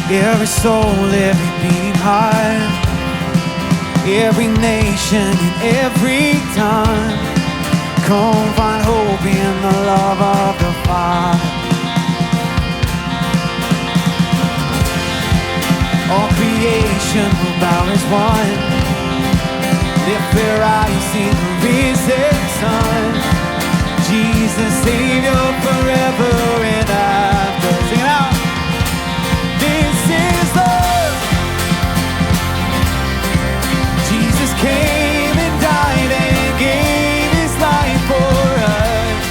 Every soul, every beating heart, every nation and every tongue, come find hope in the love of the Father. All creation will bow as one, lift their eyes, see the risen Son, Jesus, Savior, forever and after. Sing it out. This is love. Jesus came and died and gave His life for us.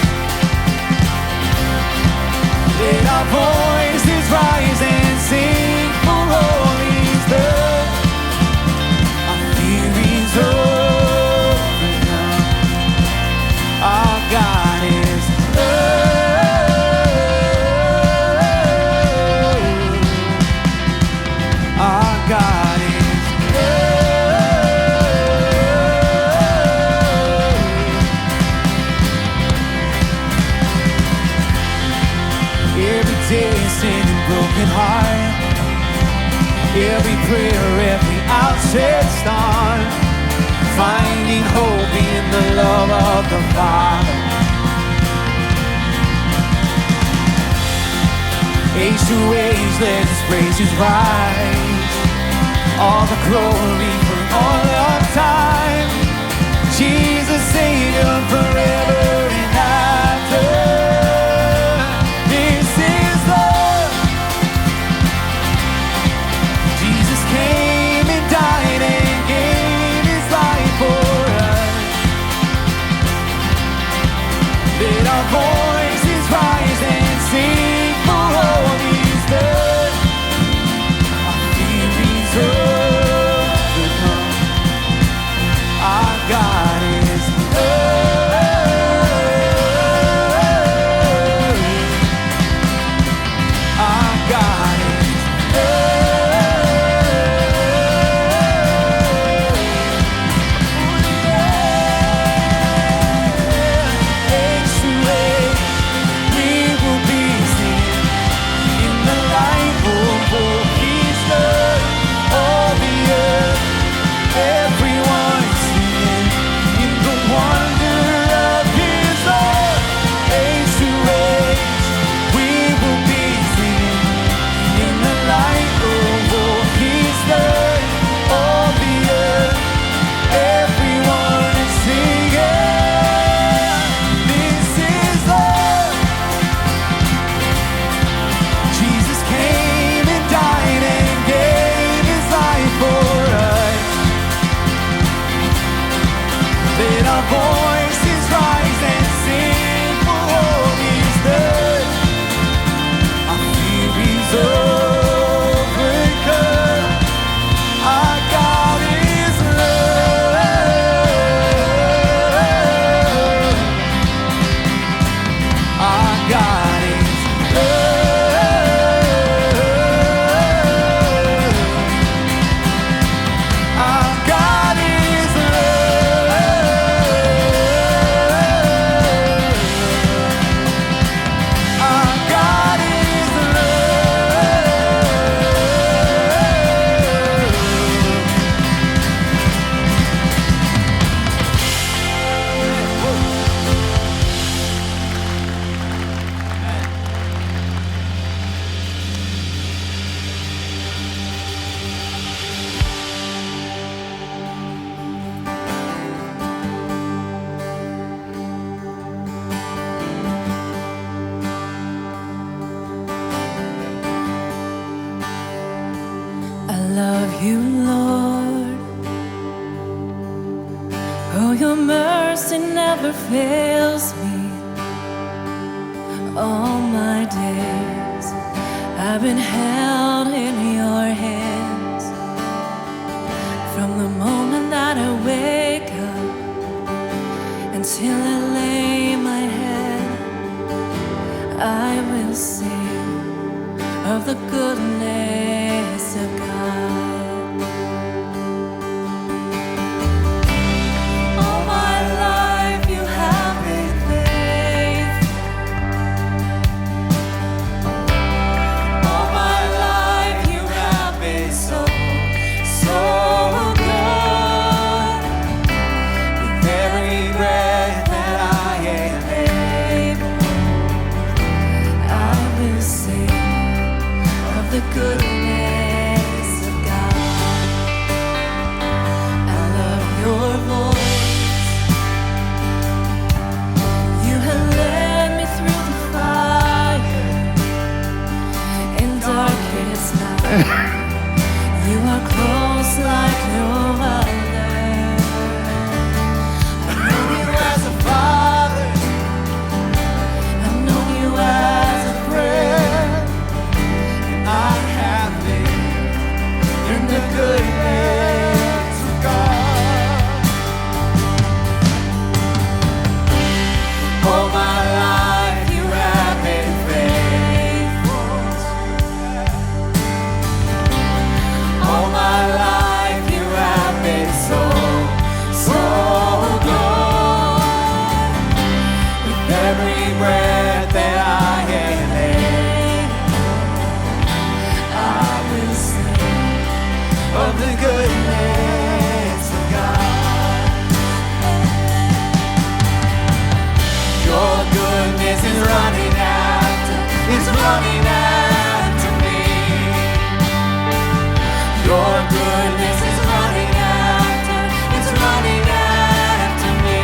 Let our voices rise and sing for all He's done. Our fear is overcome. Our God is love. Our God is sin and broken heart, every prayer, every outstretched arm, finding hope in the love of the Father. Age to age, let His praises rise, all the glory for all of time. Jesus, Savior, forever and after. Let our voices rise and sing for all He's done. Our fear is overcome. Our God is love. Our God is voices rise and sing for all He's done. Our fear is overcome. Our God is love. Our God is love. Our God is love you, Lord. Oh, your mercy never fails me. All my days I've been held in your hands. From the moment that I wake up until I lay my head, I will sing of the goodness of God. All my life you have been faithful. All my life you goodness of God. I love your voice. You have led me through the fire in darkest night. You are close like no other. I know you as a father. I know you as a friend. I have lived in the goodness of God. All my life you have been faithful. All my life you have been so, so good. With every breath that I am able, I will sing of the goodness of God. Your goodness is running after me. Your goodness is running after me.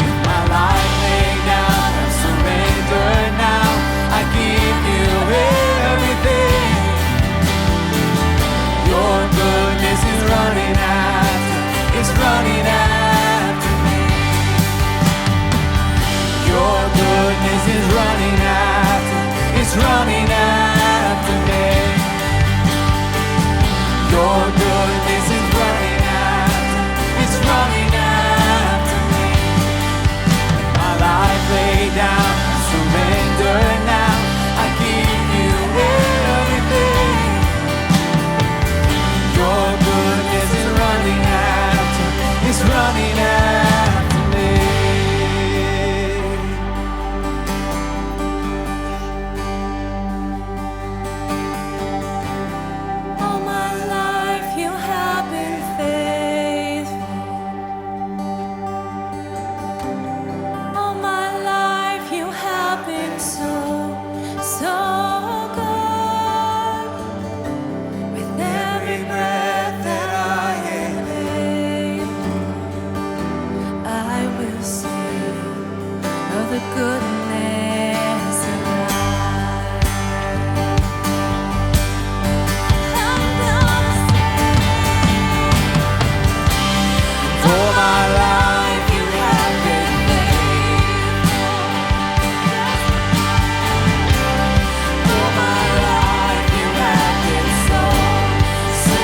With my life laid down, I'm surrendered now. I give you everything. Your goodness is running after me. Your goodness is running after me. Your goodness is running after me. My life laid down, surrender now. I give you everything. Your goodness is running after me. All my life you have been faithful. All my life you have been so, so good. With every breath that I am able, I will sing of the goodness of God. I'm gonna sing. All my life you have been All my life you have been so, so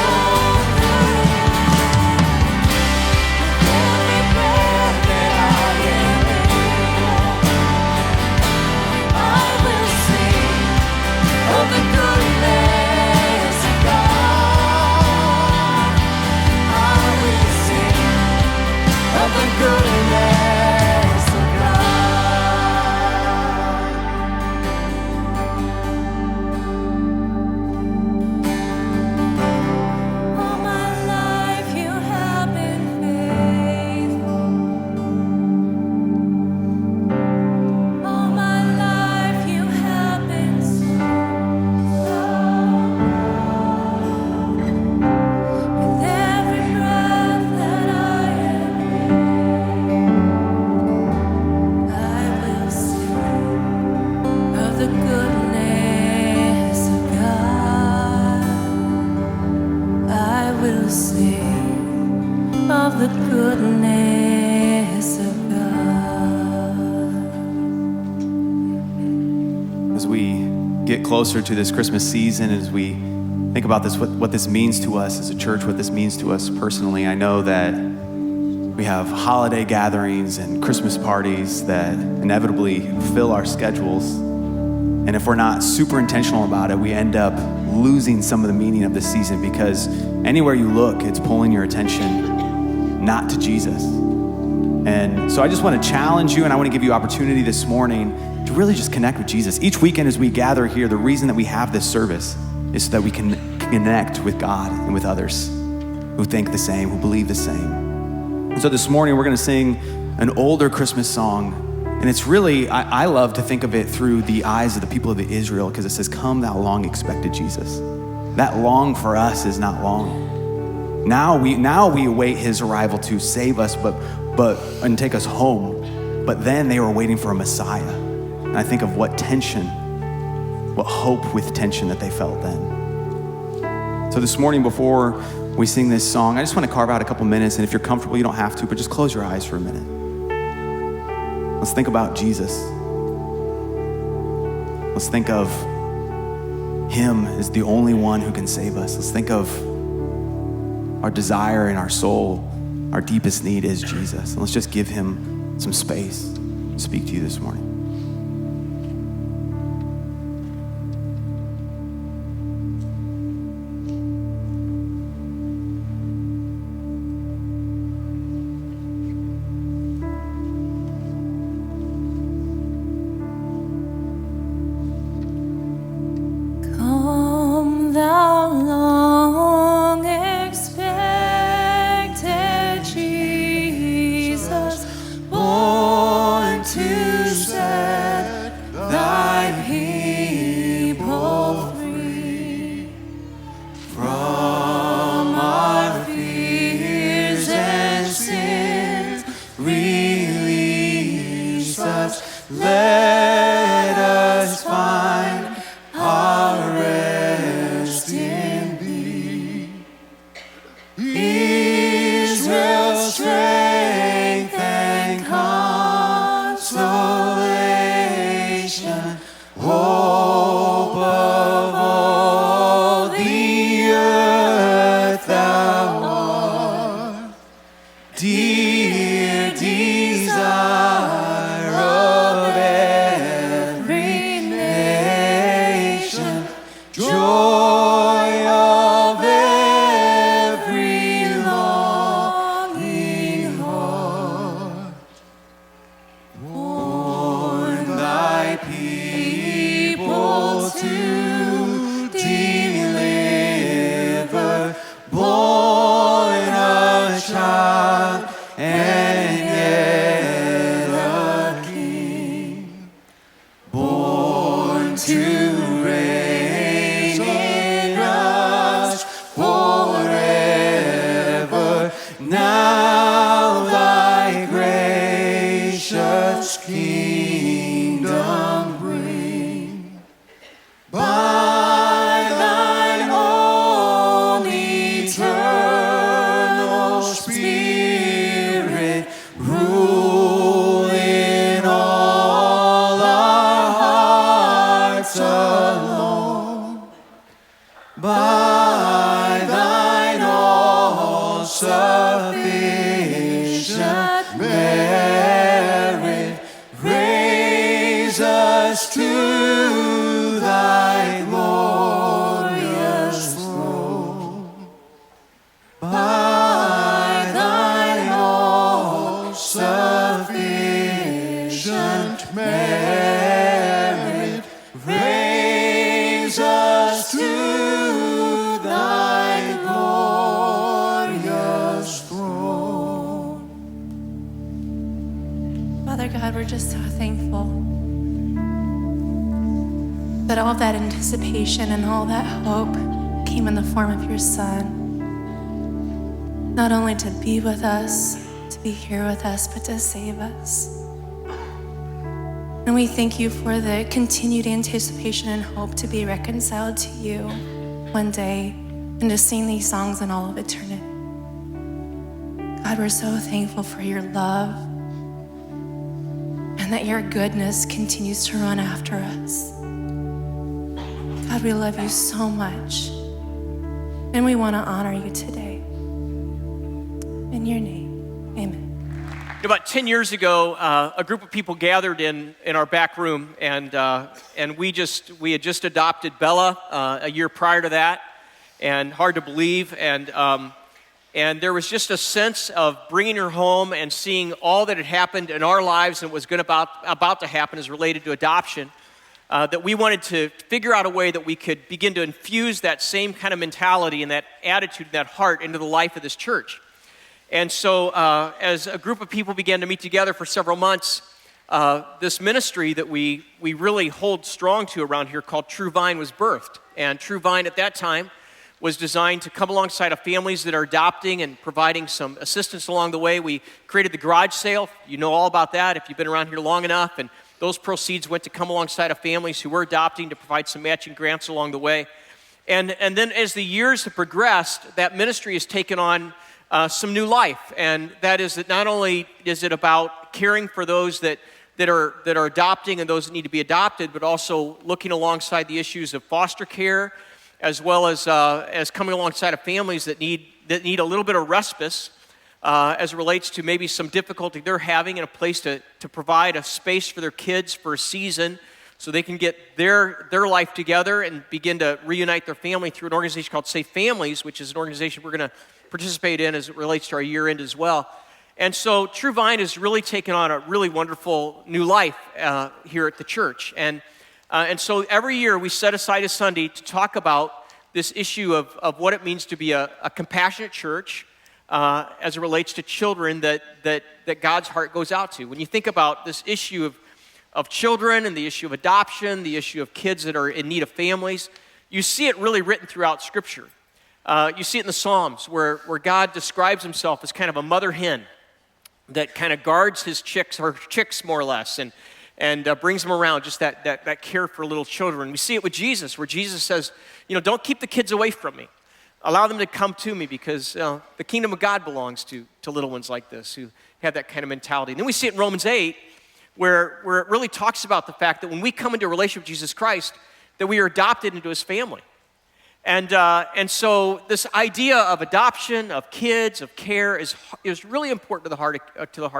good. Every breath that I am able, I will sing of the goodness of God. I will sing of the goodness of God. All my life you have been faithful. All my life you have been so, so good. With every breath that I am able, I will sing of the goodness of God. I will sing of the goodness of God. As we get closer to this Christmas season, as we think about this, what this means to us as a church, what this means to us personally, I know that we have holiday gatherings and Christmas parties that inevitably fill our schedules. And if we're not super intentional about it, we end up losing some of the meaning of this season, because anywhere you look, it's pulling your attention not to Jesus. And so I just want to challenge you, and I want to give you opportunity this morning to really just connect with Jesus. Each weekend as we gather here, the reason that we have this service is so that we can connect with God and with others who think the same, who believe the same. And so this morning we're going to sing an older Christmas song And it's really, I love to think of it through the eyes of the people of Israel, because it says, come thou long expected Jesus. That long for us is not long. Now we await his arrival to save us, and take us home. But then they were waiting for a Messiah. And I think of what tension, what hope with tension that they felt then. So this morning, before we sing this song, I just want to carve out a couple minutes, and if you're comfortable, you don't have to, but just close your eyes for a minute. Let's think about Jesus. Let's think of him as the only one who can save us. Let's think of our desire in our soul. Our deepest need is Jesus. And let's just give him some space to speak to you this morning. Come, thou long expected Jesus, born to set thy people free from our fears and sins. Release us, let us find our rest in thee. Israel's strength and consolation, hope of all the earth thou art, dear desire of every nation, joy of every longing heart. Warn thy people to deliver, born a child and yet a king, born to reign in us forever. Now thy gracious kingdom bring, by thine own eternal Spirit, rule in all our hearts alone. By thine all-sufficient merit, raise us to thy glorious throne. By thine all-sufficient merit, raise us to thy glorious throne. Father God, we're just so thankful that all of that anticipation and all that hope came in the form of your Son. Not only to be with us, to be here with us, but to save us. And we thank you for the continued anticipation and hope to be reconciled to you one day and to sing these songs in all of eternity. God, we're so thankful for your love and that your goodness continues to run after us. God, we love you so much, and we want to honor you today. In your name, amen. About 10 years ago, a group of people gathered in our back room, and we had just adopted Bella a year prior to that, and hard to believe, and there was just a sense of bringing her home and seeing all that had happened in our lives and was about to happen as related to adoption. That we wanted to figure out a way that we could begin to infuse that same kind of mentality and that attitude, that heart into the life of this church. And so as a group of people began to meet together for several months, this ministry that we really hold strong to around here called True Vine was birthed. And True Vine at that time was designed to come alongside of families that are adopting and providing some assistance along the way. We created the garage sale. You know all about that if you've been around here long enough. And those proceeds went to come alongside of families who were adopting to provide some matching grants along the way. And then as the years have progressed, that ministry has taken on some new life. And that is that not only is it about caring for those that are adopting and those that need to be adopted, but also looking alongside the issues of foster care, as well as coming alongside of families that need a little bit of respite as it relates to maybe some difficulty they're having in a place to provide a space for their kids for a season so they can get their life together and begin to reunite their family through an organization called Safe Families, which is an organization we're going to participate in as it relates to our year end as well. And so True Vine has really taken on a really wonderful new life here at the church. And so every year we set aside a Sunday to talk about this issue of what it means to be a compassionate church as it relates to children that God's heart goes out to. When you think about this issue of children and the issue of adoption, the issue of kids that are in need of families, you see it really written throughout Scripture. You see it in the Psalms where God describes himself as kind of a mother hen that kind of guards her chicks more or less, and brings them around, just that care for little children. We see it with Jesus, where Jesus says, don't keep the kids away from me. Allow them to come to me because the kingdom of God belongs to little ones like this who have that kind of mentality. And then we see it in Romans 8, where it really talks about the fact that when we come into a relationship with Jesus Christ, that we are adopted into his family. And so this idea of adoption, of kids, of care is really important to the heart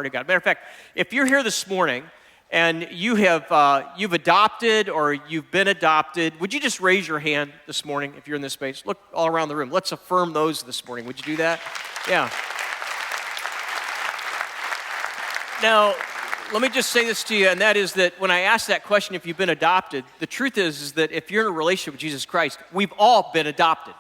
of God. Matter of fact, if you're here this morning and you've adopted or you've been adopted, would you just raise your hand this morning if you're in this space? Look all around the room. Let's affirm those this morning. Would you do that? Yeah. Now, let me just say this to you, and that is that when I ask that question, if you've been adopted, the truth is that if you're in a relationship with Jesus Christ, we've all been adopted.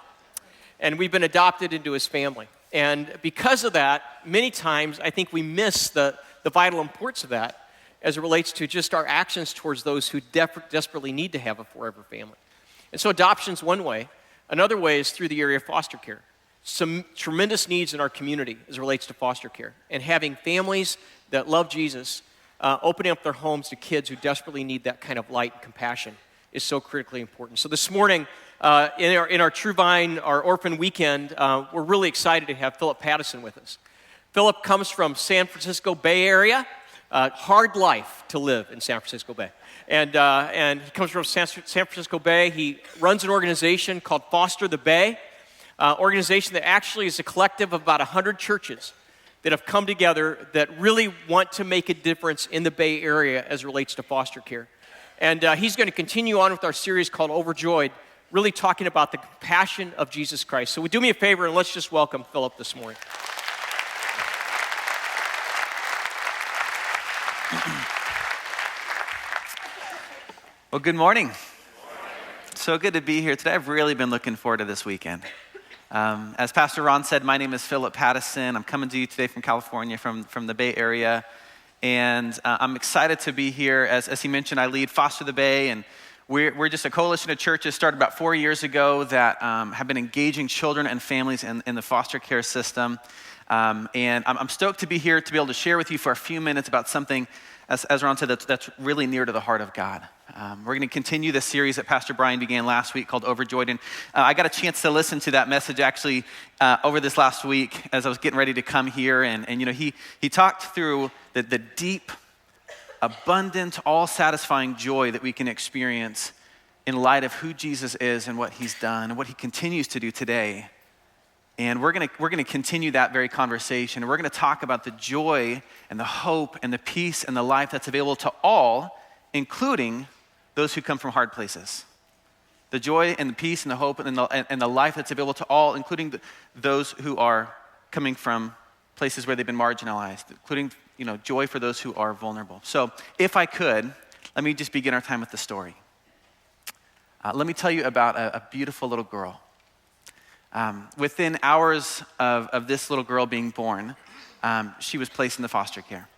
And we've been adopted into his family. And because of that, many times I think we miss the vital importance of that as it relates to just our actions towards those who desperately need to have a forever family. And so adoption's one way. Another way is through the area of foster care. Some tremendous needs in our community as it relates to foster care. And having families that love Jesus opening up their homes to kids who desperately need that kind of light and compassion is so critically important. So this morning, in our True Vine, our Orphan Weekend, we're really excited to have Philip Pattison with us. Philip comes from San Francisco Bay Area. Hard life to live in San Francisco Bay. And he comes from San Francisco Bay. He runs an organization called Foster the Bay, organization that actually is a collective of about 100 churches that have come together that really want to make a difference in the Bay Area as it relates to foster care. And he's going to continue on with our series called Overjoyed, really talking about the compassion of Jesus Christ. So would do me a favor and let's just welcome Philip this morning. Well, good morning. So good to be here today. I've really been looking forward to this weekend. As Pastor Ron said, my name is Philip Pattison. I'm coming to you today from California, from the Bay Area. And I'm excited to be here. As he mentioned, I lead Foster the Bay, and we're just a coalition of churches started about 4 years ago that have been engaging children and families in the foster care system. And I'm stoked to be here to be able to share with you for a few minutes about something, as Ron said, that's really near to the heart of God. We're going to continue the series that Pastor Brian began last week called Overjoyed. And I got a chance to listen to that message actually over this last week as I was getting ready to come here. And he talked through the deep, abundant, all-satisfying joy that we can experience in light of who Jesus is and what he's done and what he continues to do today. And we're gonna continue that very conversation. And we're gonna talk about the joy and the hope and the peace and the life that's available to all, including those who come from hard places. The joy and the peace and the hope and the life that's available to all, including those who are coming from places where they've been marginalized, including joy for those who are vulnerable. So if I could, let me just begin our time with the story. Let me tell you about a beautiful little girl. Within hours of this little girl being born, she was placed into foster care.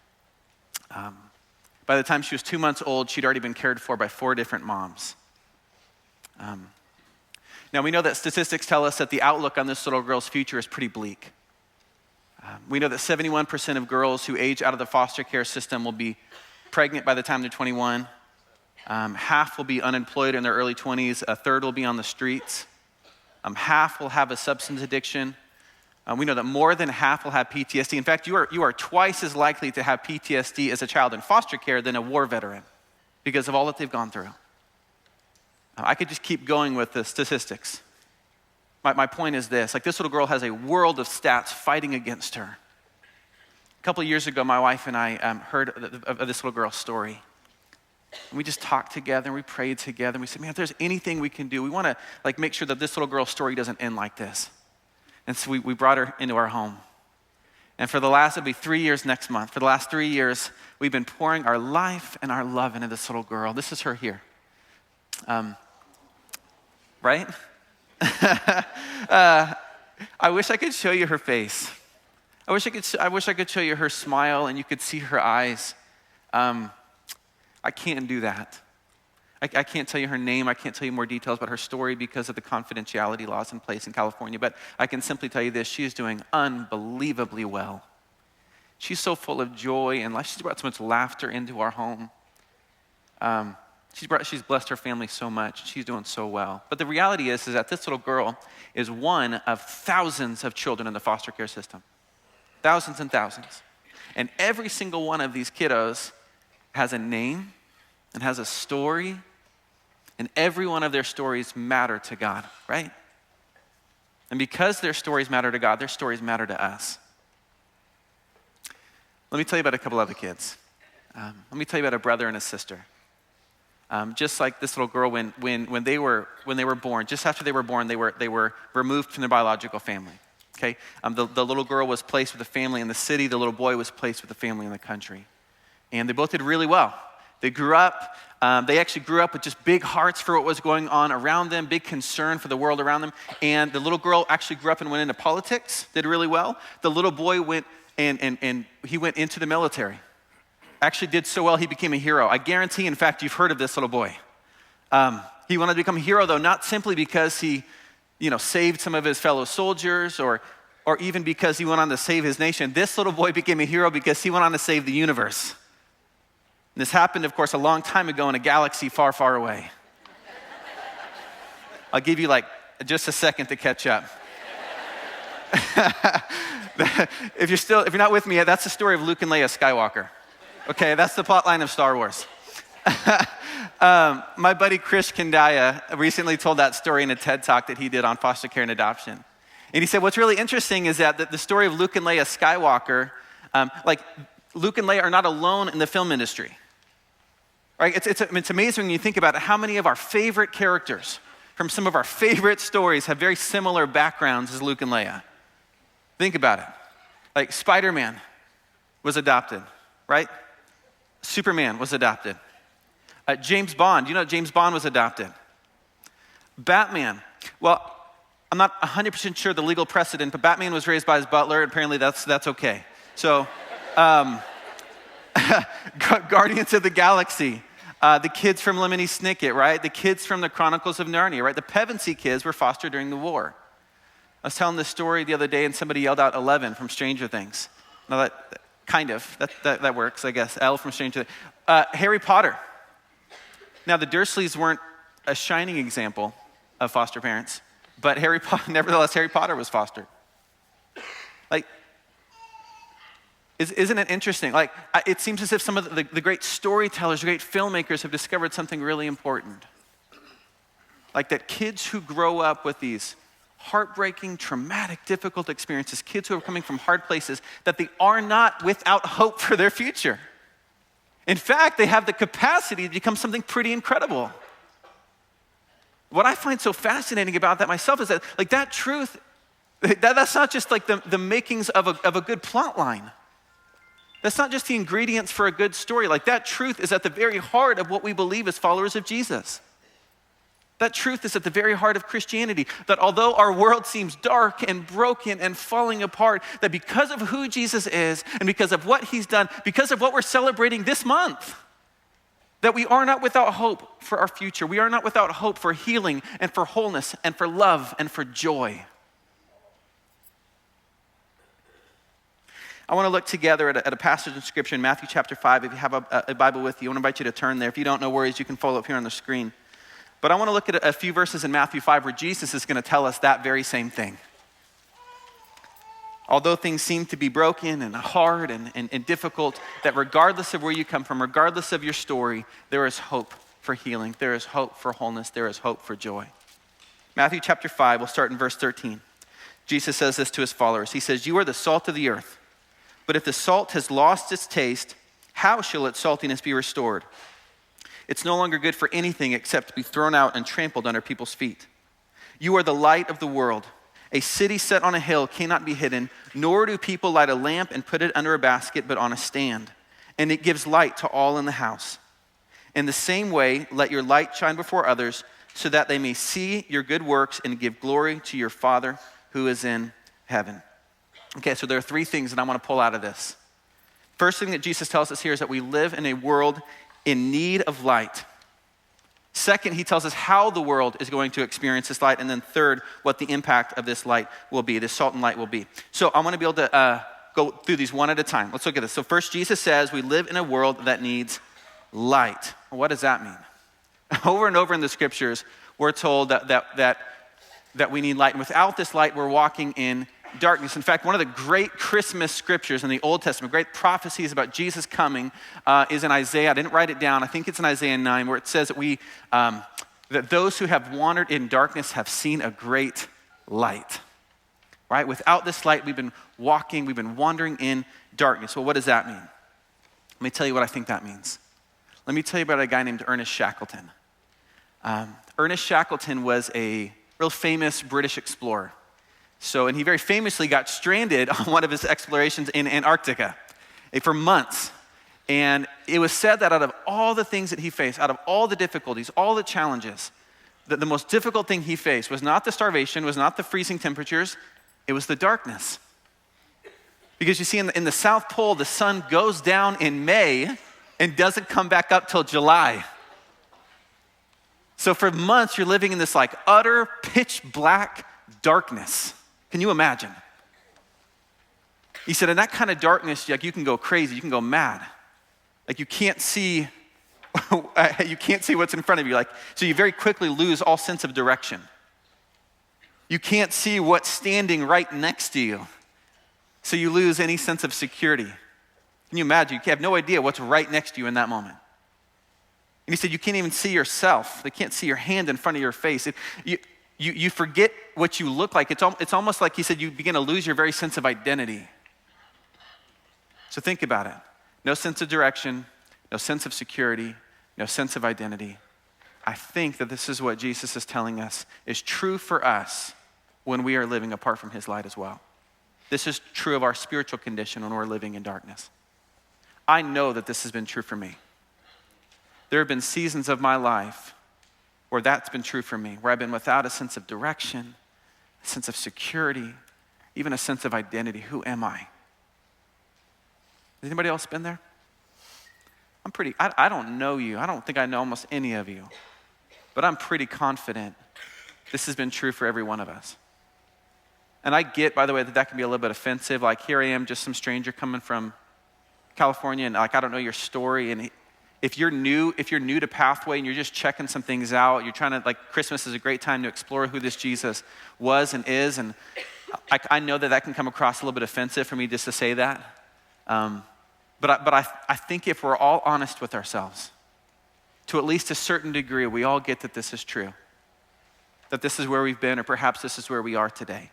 By the time she was 2 months old, she'd already been cared for by 4 different moms. Now, we know that statistics tell us that the outlook on this little girl's future is pretty bleak. We know that 71% of girls who age out of the foster care system will be pregnant by the time they're 21. Half will be unemployed in their early 20s. A third will be on the streets. Half will have a substance addiction. We know that more than half will have PTSD. In fact, you are twice as likely to have PTSD as a child in foster care than a war veteran because of all that they've gone through. I could just keep going with the statistics. My point is this, like this little girl has a world of stats fighting against her. A couple of years ago, my wife and I heard of this little girl's story. And we just talked together and we prayed together and we said, man, if there's anything we can do, we want to like make sure that this little girl's story doesn't end like this. And so we brought her into our home. And for the last, it'll be 3 years next month. For the last 3 years, we've been pouring our life and our love into this little girl. This is her here. Right? I wish I could show you her face. I wish I could show you her smile and you could see her eyes. I can't do that. I can't tell you her name. I can't tell you more details about her story because of the confidentiality laws in place in California. But I can simply tell you this: she is doing unbelievably well. She's so full of joy and life. She's brought so much laughter into our home. She's blessed her family so much. She's doing so well. But the reality is that this little girl is one of thousands of children in the foster care system. Thousands and thousands. And every single one of these kiddos has a name and has a story. And every one of their stories matter to God, right? And because their stories matter to God, their stories matter to us. Let me tell you about a couple other kids. Let me tell you about a brother and a sister. Just like this little girl, when they were born, just after they were born, they were removed from their biological family. Okay, the little girl was placed with a family in the city. The little boy was placed with a family in the country, and they both did really well. They grew up. They actually grew up with just big hearts for what was going on around them, big concern for the world around them. And the little girl actually grew up and went into politics, did really well. The little boy went and he went into the military. Actually did so well, he became a hero. I guarantee, in fact, you've heard of this little boy. He wanted to become a hero, though, not simply because he, saved some of his fellow soldiers or even because he went on to save his nation. This little boy became a hero because he went on to save the universe. And this happened, of course, a long time ago in a galaxy far, far away. I'll give you just a second to catch up. If you're not with me, that's the story of Luke and Leia Skywalker. Okay, that's the plot line of Star Wars. My buddy Krish Kandaya recently told that story in a TED Talk that he did on foster care and adoption. And he said, what's really interesting is that the story of Luke and Leia Skywalker, Luke and Leia are not alone in the film industry. Right? It's amazing when you think about it, how many of our favorite characters from some of our favorite stories have very similar backgrounds as Luke and Leia. Think about it. Like Spider-Man was adopted, right? Superman was adopted. James Bond, James Bond was adopted. Batman, well, I'm not 100% sure the legal precedent, but Batman was raised by his butler. Apparently that's okay. So, Guardians of the Galaxy, the kids from Lemony Snicket, right? The kids from the Chronicles of Narnia, right? The Pevensey kids were fostered during the war. I was telling this story the other day and somebody yelled out 11 from Stranger Things. Now that works, I guess. Elle from Stranger Things. Harry Potter. Now, the Dursleys weren't a shining example of foster parents, but nevertheless, Harry Potter was fostered. Isn't it interesting? It seems as if some of the great storytellers, great filmmakers have discovered something really important. Like that kids who grow up with these heartbreaking, traumatic, difficult experiences, kids who are coming from hard places, that they are not without hope for their future. In fact, they have the capacity to become something pretty incredible. What I find so fascinating about that myself is that that truth, that's not just the makings of a good plot line. That's not just the ingredients for a good story. That truth is at the very heart of what we believe as followers of Jesus. That truth is at the very heart of Christianity, that although our world seems dark and broken and falling apart, that because of who Jesus is and because of what he's done, because of what we're celebrating this month, That we are not without hope for our future. We are not without hope for healing and for wholeness and for love and for joy. I want to look together at a passage in Scripture in Matthew chapter 5. If you have a Bible with you, I want to invite you to turn there. If you don't know worries, you can follow up here on the screen. But I want to look at a few verses in Matthew 5 where Jesus is going to tell us that very same thing. Although things seem to be broken and hard and difficult, that regardless of where you come from, regardless of your story, there is hope for healing. There is hope for wholeness. There is hope for joy. Matthew chapter 5, we'll start in verse 13. Jesus says this to his followers. He says, "You are the salt of the earth. But if the salt has lost its taste, how shall its saltiness be restored? It's no longer good for anything except to be thrown out and trampled under people's feet. You are the light of the world. A city set on a hill cannot be hidden, nor do people light a lamp and put it under a basket, but on a stand. And it gives light to all in the house. In the same way, let your light shine before others, so that they may see your good works and give glory to your Father who is in heaven." Okay, so there are three things that I want to pull out of this. First thing that Jesus tells us here is that we live in a world in need of light. Second, he tells us how the world is going to experience this light. And then third, what the impact of this light will be, this salt and light will be. So I want to be able to go through these one at a time. Let's look at this. So first, Jesus says we live in a world that needs light. What does that mean? Over and over in the scriptures, we're told that we need light. And without this light, we're walking in darkness. In fact, one of the great Christmas scriptures in the Old Testament, great prophecies about Jesus coming, is in Isaiah. I didn't write it down. I think it's in Isaiah 9, where it says that that those who have wandered in darkness have seen a great light. Right? Without this light, we've been wandering in darkness. Well, what does that mean? Let me tell you what I think that means. Let me tell you about a guy named Ernest Shackleton. Ernest Shackleton was a real famous British explorer. And he very famously got stranded on one of his explorations in Antarctica for months. And it was said that out of all the things that he faced, out of all the difficulties, all the challenges, that the most difficult thing he faced was not the starvation, was not the freezing temperatures, it was the darkness. Because you see, in the South Pole, the sun goes down in May and doesn't come back up till July. So for months, you're living in this like utter pitch black darkness. Can you imagine? He said, in that kind of darkness, like you can go crazy, you can go mad. Like you can't see what's in front of you. So you very quickly lose all sense of direction. You can't see what's standing right next to you. So you lose any sense of security. Can you imagine? You have no idea what's right next to you in that moment. And he said, you can't even see yourself. They can't see your hand in front of your face. You forget what you look like. It's almost like he said you begin to lose your very sense of identity. So think about it. No sense of direction, no sense of security, no sense of identity. I think that this is what Jesus is telling us is true for us when we are living apart from his light as well. This is true of our spiritual condition when we're living in darkness. I know that this has been true for me. There have been seasons of my life where that's been true for me, where I've been without a sense of direction, a sense of security, even a sense of identity. Who am I? Has anybody else been there? I don't know you. I don't think I know almost any of you. But I'm pretty confident this has been true for every one of us. And I get, by the way, that can be a little bit offensive. Like here I am, just some stranger coming from California, and like I don't know your story. And if you're new to Pathway and you're just checking some things out, you're trying to, Christmas is a great time to explore who this Jesus was and is. And I know that can come across a little bit offensive for me just to say that. But I think if we're all honest with ourselves, to at least a certain degree, we all get that this is true. That this is where we've been, or perhaps this is where we are today.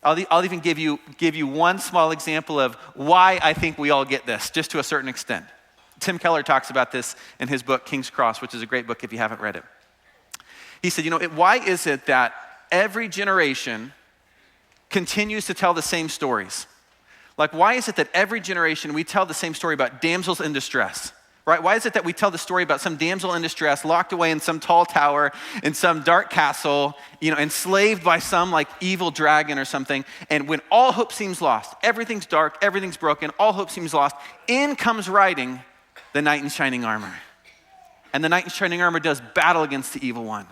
I'll even give you one small example of why I think we all get this, just to a certain extent. Tim Keller talks about this in his book, King's Cross, which is a great book if you haven't read it. He said, why is it that every generation continues to tell the same stories? Why is it that every generation we tell the same story about damsels in distress? Right? Why is it that we tell the story about some damsel in distress locked away in some tall tower in some dark castle, enslaved by some evil dragon or something, and when all hope seems lost, everything's dark, everything's broken, all hope seems lost, in comes riding the knight in shining armor. And the knight in shining armor does battle against the evil one.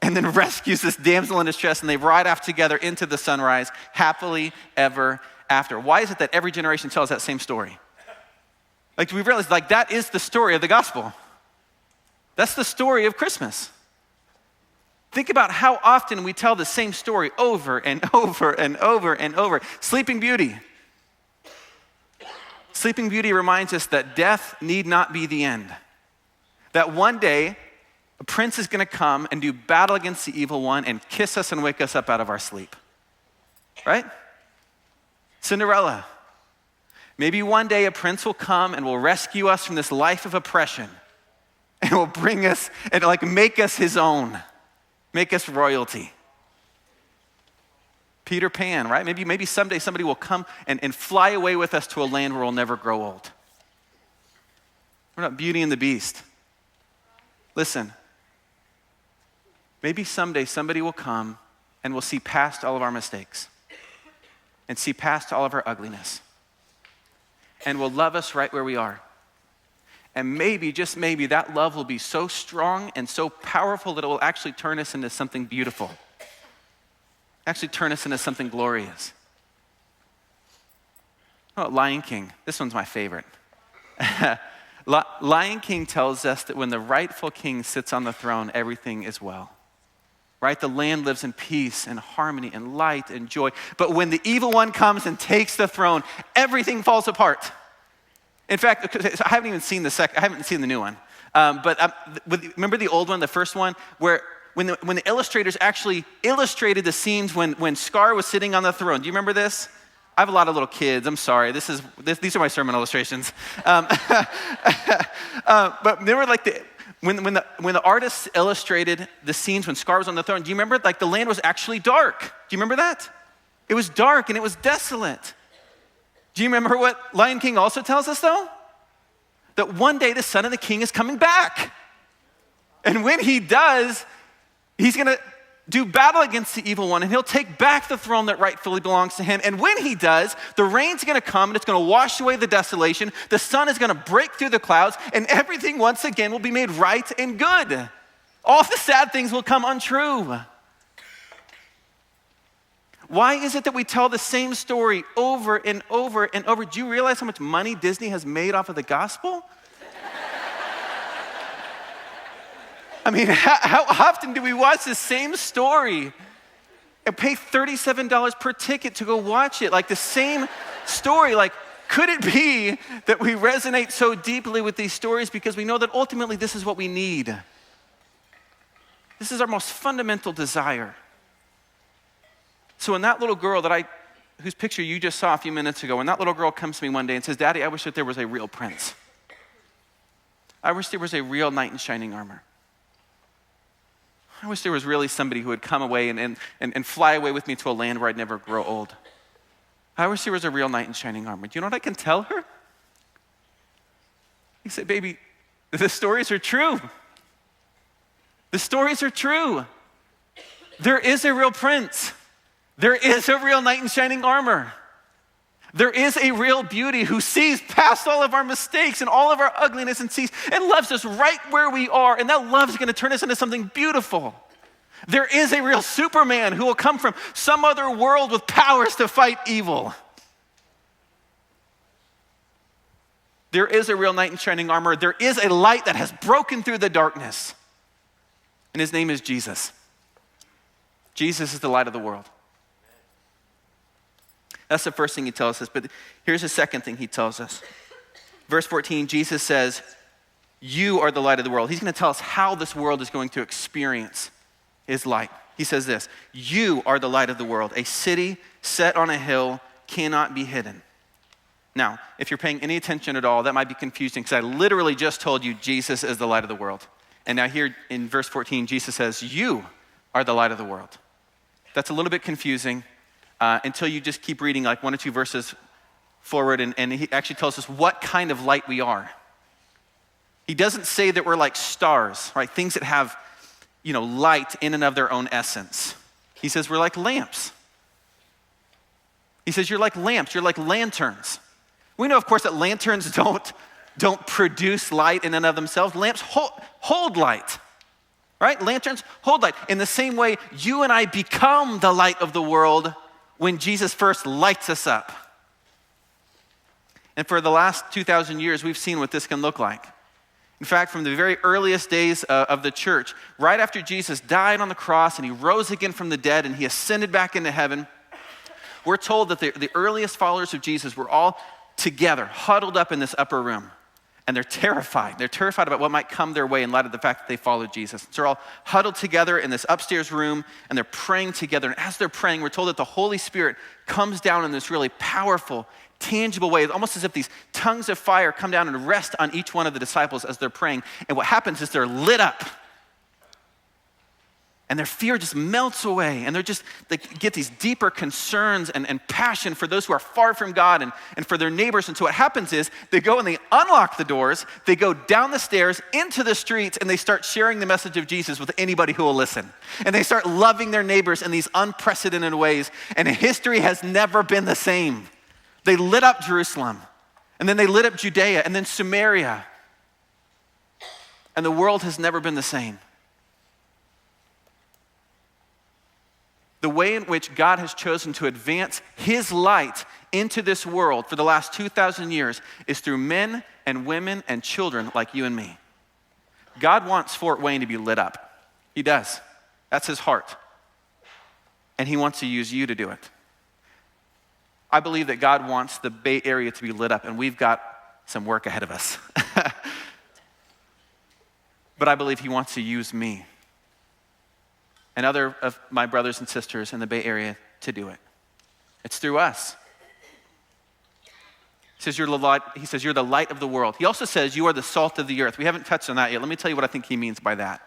And then rescues this damsel in distress, and they ride off together into the sunrise, happily ever after. Why is it that every generation tells that same story? Like, do we realize, like, that is the story of the gospel? That's the story of Christmas. Think about how often we tell the same story over and over and over and over. Sleeping Beauty. Sleeping Beauty reminds us that death need not be the end. That one day, a prince is going to come and do battle against the evil one and kiss us and wake us up out of our sleep. Right? Cinderella. Maybe one day a prince will come and will rescue us from this life of oppression and will bring us and like make us his own, make us royalty. Peter Pan, right? Maybe someday somebody will come and fly away with us to a land where we'll never grow old. What about Beauty and the Beast? Listen. Maybe someday somebody will come and will see past all of our mistakes and see past all of our ugliness and will love us right where we are. And maybe, just maybe, that love will be so strong and so powerful that it will actually turn us into something beautiful, actually turn us into something glorious. Oh, Lion King. This one's my favorite. Lion King tells us that when the rightful king sits on the throne, everything is well. Right? The land lives in peace and harmony and light and joy. But when the evil one comes and takes the throne, everything falls apart. In fact, I haven't even seen the new one. Remember the old one, the first one, where when the illustrators actually illustrated the scenes when Scar was sitting on the throne. Do you remember this? I have a lot of little kids. I'm sorry. These are my sermon illustrations. But they were like when the artists illustrated the scenes when Scar was on the throne, do you remember? Like the land was actually dark. Do you remember that? It was dark and it was desolate. Do you remember what Lion King also tells us though? That one day the son of the king is coming back. And when he does, he's gonna do battle against the evil one and he'll take back the throne that rightfully belongs to him. And when he does, the rain's gonna come and it's gonna wash away the desolation. The sun is gonna break through the clouds and everything once again will be made right and good. All the sad things will come untrue. Why is it that we tell the same story over and over and over? Do you realize how much money Disney has made off of the gospel? I mean, how often do we watch the same story and pay $37 per ticket to go watch it? Like the same story. Like, could it be that we resonate so deeply with these stories because we know that ultimately this is what we need? This is our most fundamental desire. So when that little girl whose picture you just saw a few minutes ago, when that little girl comes to me one day and says, "Daddy, I wish that there was a real prince. I wish there was a real knight in shining armor. I wish there was really somebody who would come away and fly away with me to a land where I'd never grow old. I wish there was a real knight in shining armor." Do you know what I can tell her? He said, "Baby, the stories are true. The stories are true. There is a real prince. There is a real knight in shining armor. There is a real beauty who sees past all of our mistakes and all of our ugliness and sees and loves us right where we are. And that love is going to turn us into something beautiful. There is a real Superman who will come from some other world with powers to fight evil. There is a real knight in shining armor. There is a light that has broken through the darkness. And his name is Jesus. Jesus is the light of the world. That's the first thing he tells us. But here's the second thing he tells us. Verse 14, Jesus says, "You are the light of the world." He's going to tell us how this world is going to experience his light. He says this, "You are the light of the world. A city set on a hill cannot be hidden." Now, if you're paying any attention at all, that might be confusing because I literally just told you Jesus is the light of the world. And now here in verse 14, Jesus says, "You are the light of the world." That's a little bit confusing. Until you just keep reading like one or two verses forward and he actually tells us what kind of light we are. He doesn't say that we're like stars, right? Things that have, light in and of their own essence. He says we're like lamps. He says you're like lamps, you're like lanterns. We know, of course, that lanterns don't don't produce light in and of themselves. Lamps hold light, right? Lanterns hold light. In the same way, you and I become the light of the world when Jesus first lights us up. And for the last 2,000 years, we've seen what this can look like. In fact, from the very earliest days of the church, right after Jesus died on the cross and he rose again from the dead and he ascended back into heaven, we're told that the earliest followers of Jesus were all together, huddled up in this upper room. And they're terrified. They're terrified about what might come their way in light of the fact that they followed Jesus. So they're all huddled together in this upstairs room and they're praying together. And as they're praying, we're told that the Holy Spirit comes down in this really powerful, tangible way. It's almost as if these tongues of fire come down and rest on each one of the disciples as they're praying. And what happens is they're lit up. And their fear just melts away. And they get these deeper concerns and passion for those who are far from God and for their neighbors. And so what happens is they go and they unlock the doors, they go down the stairs into the streets, and they start sharing the message of Jesus with anybody who will listen. And they start loving their neighbors in these unprecedented ways. And history has never been the same. They lit up Jerusalem, and then they lit up Judea, and then Samaria. And the world has never been the same. The way in which God has chosen to advance his light into this world for the last 2,000 years is through men and women and children like you and me. God wants Fort Wayne to be lit up. He does. That's his heart. And he wants to use you to do it. I believe that God wants the Bay Area to be lit up, and we've got some work ahead of us. But I believe he wants to use me and other of my brothers and sisters in the Bay Area to do it. It's through us. He says, you're the light of the world. He also says, you are the salt of the earth. We haven't touched on that yet. Let me tell you what I think he means by that.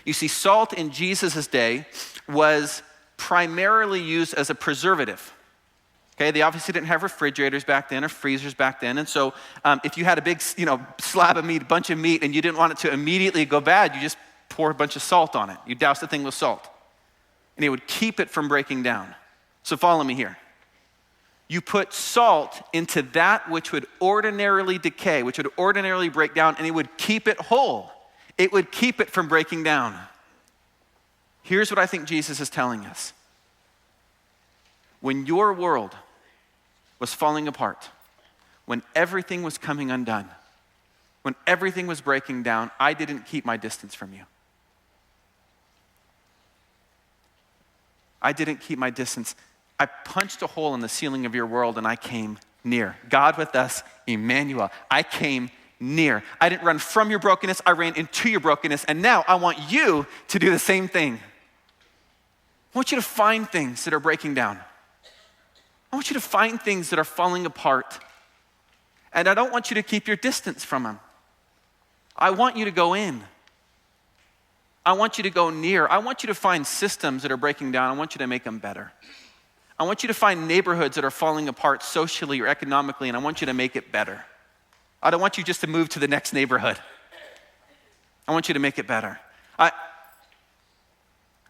You see, salt in Jesus' day was primarily used as a preservative. Okay, they obviously didn't have refrigerators back then or freezers back then. And so if you had a big, slab of meat, bunch of meat, and you didn't want it to immediately go bad, you just pour a bunch of salt on it. You douse the thing with salt. And it would keep it from breaking down. So follow me here. You put salt into that which would ordinarily decay, which would ordinarily break down, and it would keep it whole. It would keep it from breaking down. Here's what I think Jesus is telling us. When your world was falling apart, when everything was coming undone, when everything was breaking down, I didn't keep my distance from you. I didn't keep my distance. I punched a hole in the ceiling of your world and I came near. God with us, Emmanuel. I came near. I didn't run from your brokenness, I ran into your brokenness, and now I want you to do the same thing. I want you to find things that are breaking down. I want you to find things that are falling apart. And I don't want you to keep your distance from them. I want you to go in. I want you to go near. I want you to find systems that are breaking down. I want you to make them better. I want you to find neighborhoods that are falling apart socially or economically, and I want you to make it better. I don't want you just to move to the next neighborhood. I want you to make it better.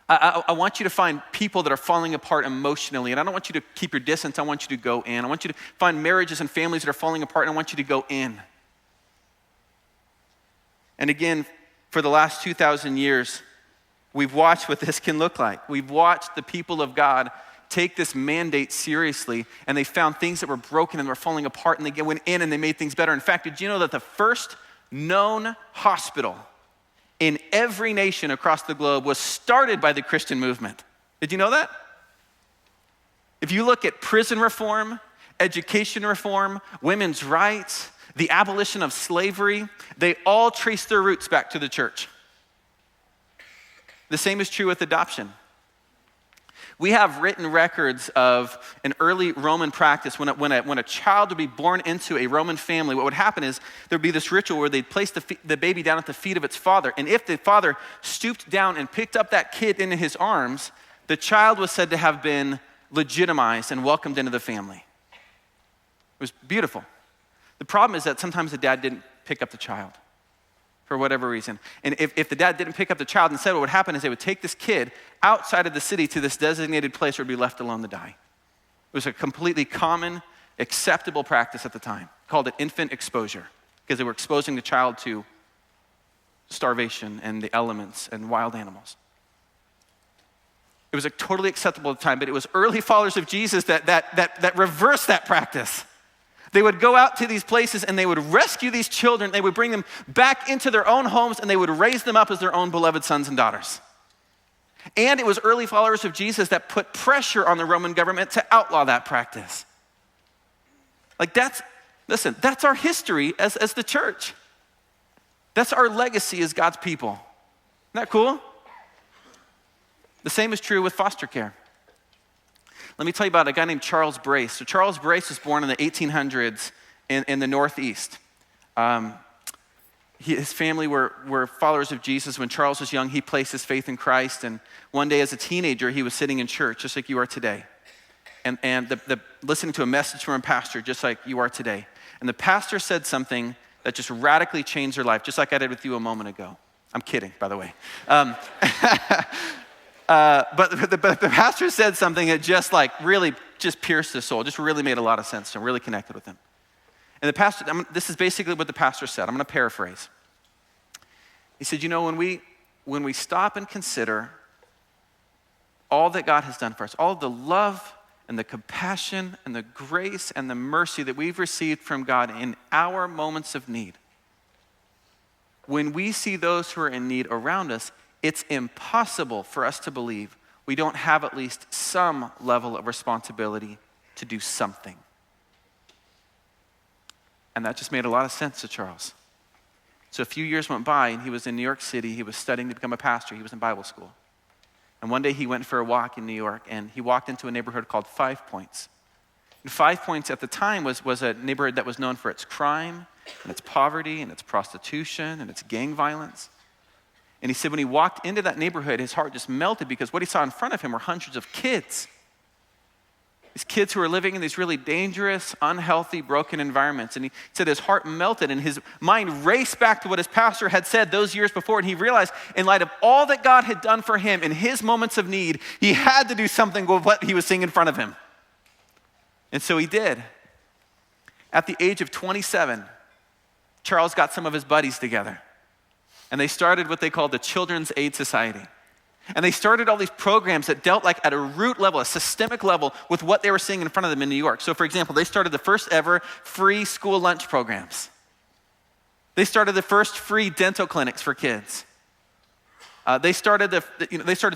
I want you to find people that are falling apart emotionally, and I don't want you to keep your distance. I want you to go in. I want you to find marriages and families that are falling apart, and I want you to go in. And again, for the last 2,000 years, we've watched what this can look like. We've watched the people of God take this mandate seriously, and they found things that were broken and were falling apart, and they went in and they made things better. In fact, did you know that the first known hospital in every nation across the globe was started by the Christian movement? Did you know that? If you look at prison reform, education reform, women's rights, the abolition of slavery, they all trace their roots back to the church. The same is true with adoption. We have written records of an early Roman practice. When a child would be born into a Roman family, what would happen is there would be this ritual where they'd place the baby down at the feet of its father. And if the father stooped down and picked up that kid into his arms, the child was said to have been legitimized and welcomed into the family. It was beautiful. The problem is that sometimes the dad didn't pick up the child for whatever reason. And if the dad didn't pick up the child, instead what would happen is they would take this kid outside of the city to this designated place where it would be left alone to die. It was a completely common, acceptable practice at the time, called it infant exposure. because they were exposing the child to starvation and the elements and wild animals. It was totally acceptable at the time, but it was early followers of Jesus that reversed that practice. They would go out to these places and they would rescue these children. They would bring them back into their own homes and they would raise them up as their own beloved sons and daughters. And it was early followers of Jesus that put pressure on the Roman government to outlaw that practice. Like that's our history as the church. That's our legacy as God's people. Isn't that cool? The same is true with foster care. Let me tell you about a guy named Charles Brace. So Charles Brace was born in the 1800s in the Northeast. His family were followers of Jesus. When Charles was young, he placed his faith in Christ. And one day as a teenager, he was sitting in church, just like you are today. And listening to a message from a pastor, just like you are today. And the pastor said something that just radically changed their life, just like I did with you a moment ago. I'm kidding, by the way. But the pastor said something that just like really just pierced his soul, just really made a lot of sense to him, really connected with him. And the pastor, this is basically what the pastor said. I'm going to paraphrase. He said, you know, when we stop and consider all that God has done for us, all of the love and the compassion and the grace and the mercy that we've received from God in our moments of need, when we see those who are in need around us, it's impossible for us to believe we don't have at least some level of responsibility to do something. And that just made a lot of sense to Charles. So a few years went by and he was in New York City. He was studying to become a pastor. He was in Bible school. And one day he went for a walk in New York and he walked into a neighborhood called 5 Points. And 5 Points at the time was a neighborhood that was known for its crime and its poverty and its prostitution and its gang violence. And he said when he walked into that neighborhood, his heart just melted because what he saw in front of him were hundreds of kids. These kids who were living in these really dangerous, unhealthy, broken environments. And he said his heart melted and his mind raced back to what his pastor had said those years before. And he realized in light of all that God had done for him in his moments of need, he had to do something with what he was seeing in front of him. And so he did. At the age of 27, Charles got some of his buddies together. And they started what they called the Children's Aid Society. And they started all these programs that dealt like at a root level, a systemic level with what they were seeing in front of them in New York. So for example, they started the first ever free school lunch programs. They started the first free dental clinics for kids. They started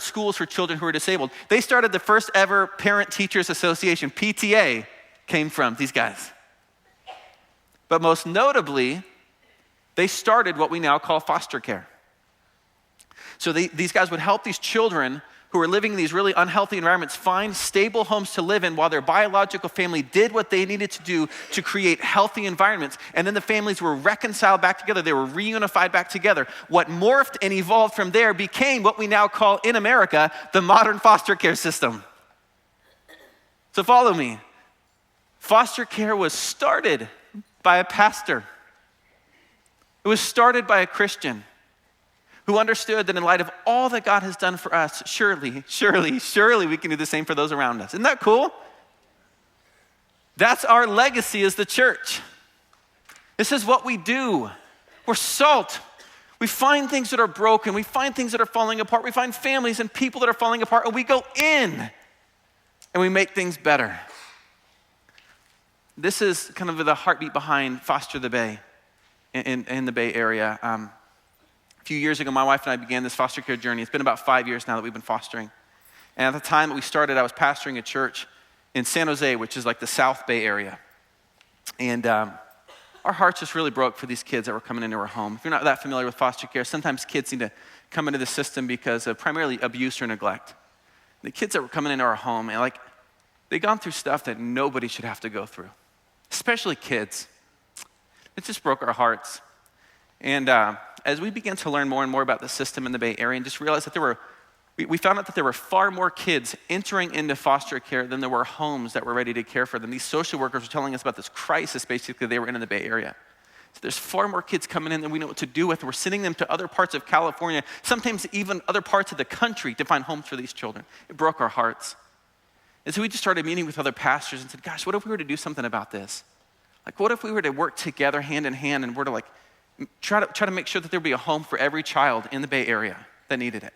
schools for children who were disabled. They started the first ever Parent Teachers Association. PTA came from these guys. But most notably, they started what we now call foster care. So these guys would help these children who were living in these really unhealthy environments find stable homes to live in while their biological family did what they needed to do to create healthy environments. And then the families were reconciled back together. They were reunified back together. What morphed and evolved from there became what we now call in America the modern foster care system. So follow me. Foster care was started by a pastor. It was started by a Christian who understood that in light of all that God has done for us, surely we can do the same for those around us. Isn't that cool? That's our legacy as the church. This is what we do. We're salt. We find things that are broken. We find things that are falling apart. We find families and people that are falling apart, and we go in and we make things better. This is kind of the heartbeat behind Foster the Bay in the Bay Area. A few years ago, my wife and I began this foster care journey. It's been about 5 years now that we've been fostering. And at the time that we started, I was pastoring a church in San Jose, which is like the South Bay area. And our hearts just really broke for these kids that were coming into our home. If you're not that familiar with foster care, sometimes kids need to come into the system because of primarily abuse or neglect. The kids that were coming into our home, and they'd gone through stuff that nobody should have to go through, especially kids. It just broke our hearts. And as we began to learn more and more about the system in the Bay Area and just realized that we found out that there were far more kids entering into foster care than there were homes that were ready to care for them. These social workers were telling us about this crisis basically they were in the Bay Area. So there's far more kids coming in than we know what to do with. We're sending them to other parts of California, sometimes even other parts of the country to find homes for these children. It broke our hearts. And so we just started meeting with other pastors and said, gosh, what if we were to do something about this? Like, what if we were to work together hand in hand and we're to like try to make sure that there'd be a home for every child in the Bay Area that needed it?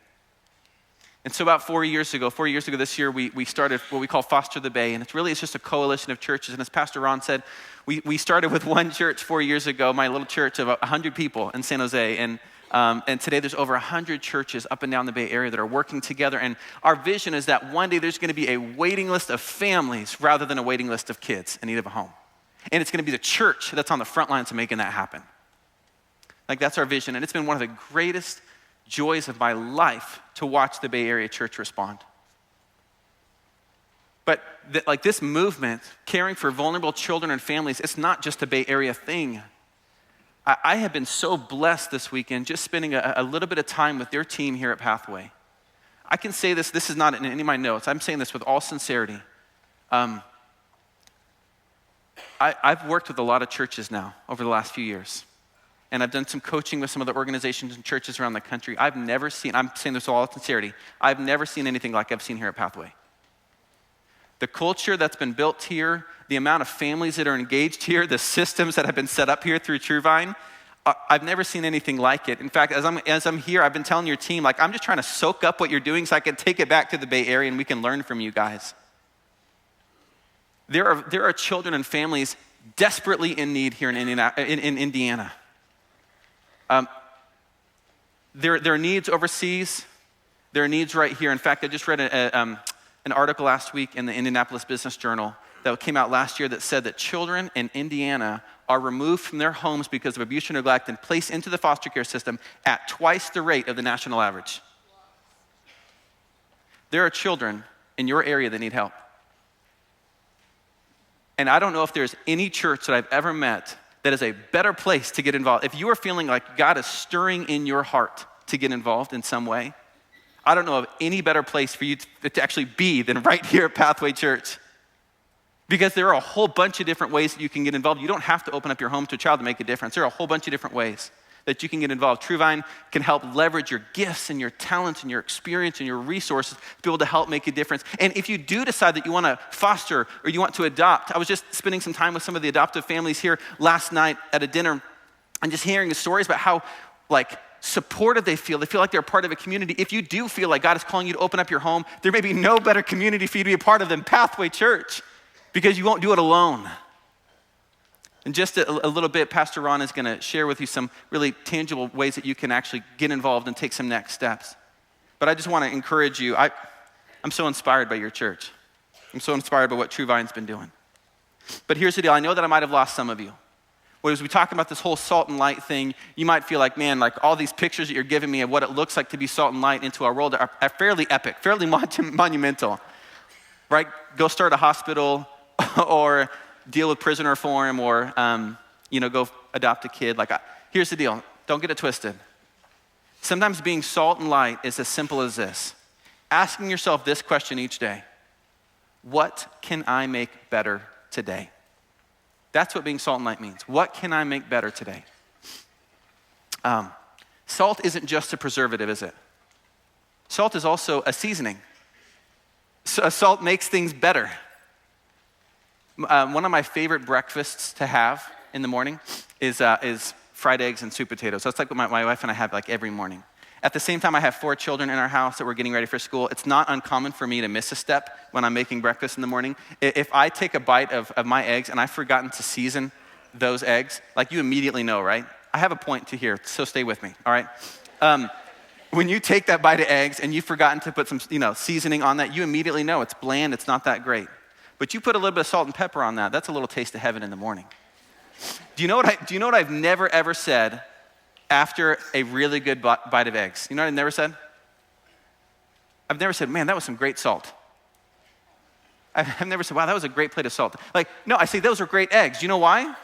And so about 4 years ago this year, we started what we call Foster the Bay. And it's just a coalition of churches. And as Pastor Ron said, we started with one church 4 years ago, my little church of 100 people in San Jose. And today there's over 100 churches up and down the Bay Area that are working together. And our vision is that one day there's going to be a waiting list of families rather than a waiting list of kids in need of a home. And it's going to be the church that's on the front lines of making that happen. Like, that's our vision. And it's been one of the greatest joys of my life to watch the Bay Area church respond. But this movement, caring for vulnerable children and families, it's not just a Bay Area thing. I have been so blessed this weekend just spending a little bit of time with their team here at Pathway. I can say this is not in any of my notes. I'm saying this with all sincerity. I've worked with a lot of churches now over the last few years. And I've done some coaching with some of the organizations and churches around the country. I've never seen, I'm saying this with all sincerity, I've never seen anything like I've seen here at Pathway. The culture that's been built here, the amount of families that are engaged here, the systems that have been set up here through TrueVine, I've never seen anything like it. In fact, as I'm here, I've been telling your team, like, I'm just trying to soak up what you're doing so I can take it back to the Bay Area and we can learn from you guys. There are children and families desperately in need here in Indiana. There are needs overseas. There are needs right here. In fact, I just read an article last week in the Indianapolis Business Journal that came out last year that said that children in Indiana are removed from their homes because of abuse or neglect and placed into the foster care system at twice the rate of the national average. There are children in your area that need help. And I don't know if there's any church that I've ever met that is a better place to get involved. If you are feeling like God is stirring in your heart to get involved in some way, I don't know of any better place for you to actually be than right here at Pathway Church. Because there are a whole bunch of different ways that you can get involved. You don't have to open up your home to a child to make a difference. There are a whole bunch of different ways that you can get involved. TrueVine can help leverage your gifts and your talents and your experience and your resources to be able to help make a difference. And if you do decide that you want to foster or you want to adopt, I was just spending some time with some of the adoptive families here last night at a dinner and just hearing the stories about how supported they feel. They feel like they're part of a community. If you do feel like God is calling you to open up your home, there may be no better community for you to be a part of than Pathway Church, because you won't do it alone. In just a little bit, Pastor Ron is going to share with you some really tangible ways that you can actually get involved and take some next steps. But I just want to encourage you. I'm so inspired by your church. I'm so inspired by what TrueVine's been doing. But here's the deal. I know that I might have lost some of you. As we talk about this whole salt and light thing, you might feel like, man, like all these pictures that you're giving me of what it looks like to be salt and light into our world are fairly epic, fairly monumental, right? Go start a hospital or deal with prison reform or, go adopt a kid. Here's the deal. Don't get it twisted. Sometimes being salt and light is as simple as this. Asking yourself this question each day. What can I make better today? That's what being salt and light means. What can I make better today? Salt isn't just a preservative, is it? Salt is also a seasoning. Salt makes things better. One of my favorite breakfasts to have in the morning is fried eggs and sweet potatoes. That's like what my wife and I have like every morning. At the same time, I have 4 children in our house that we're getting ready for school. It's not uncommon for me to miss a step when I'm making breakfast in the morning. If I take a bite of my eggs and I've forgotten to season those eggs, like you immediately know, right? I have a point to here, so stay with me, all right? When you take that bite of eggs and you've forgotten to put some seasoning on that, you immediately know it's bland, it's not that great. But you put a little bit of salt and pepper on that, that's a little taste of heaven in the morning. Do you know what I've never ever said after a really good bite of eggs? You know what I've never said? I've never said, man, that was some great salt. I've never said, wow, that was a great plate of salt. No, I say those are great eggs. You know why?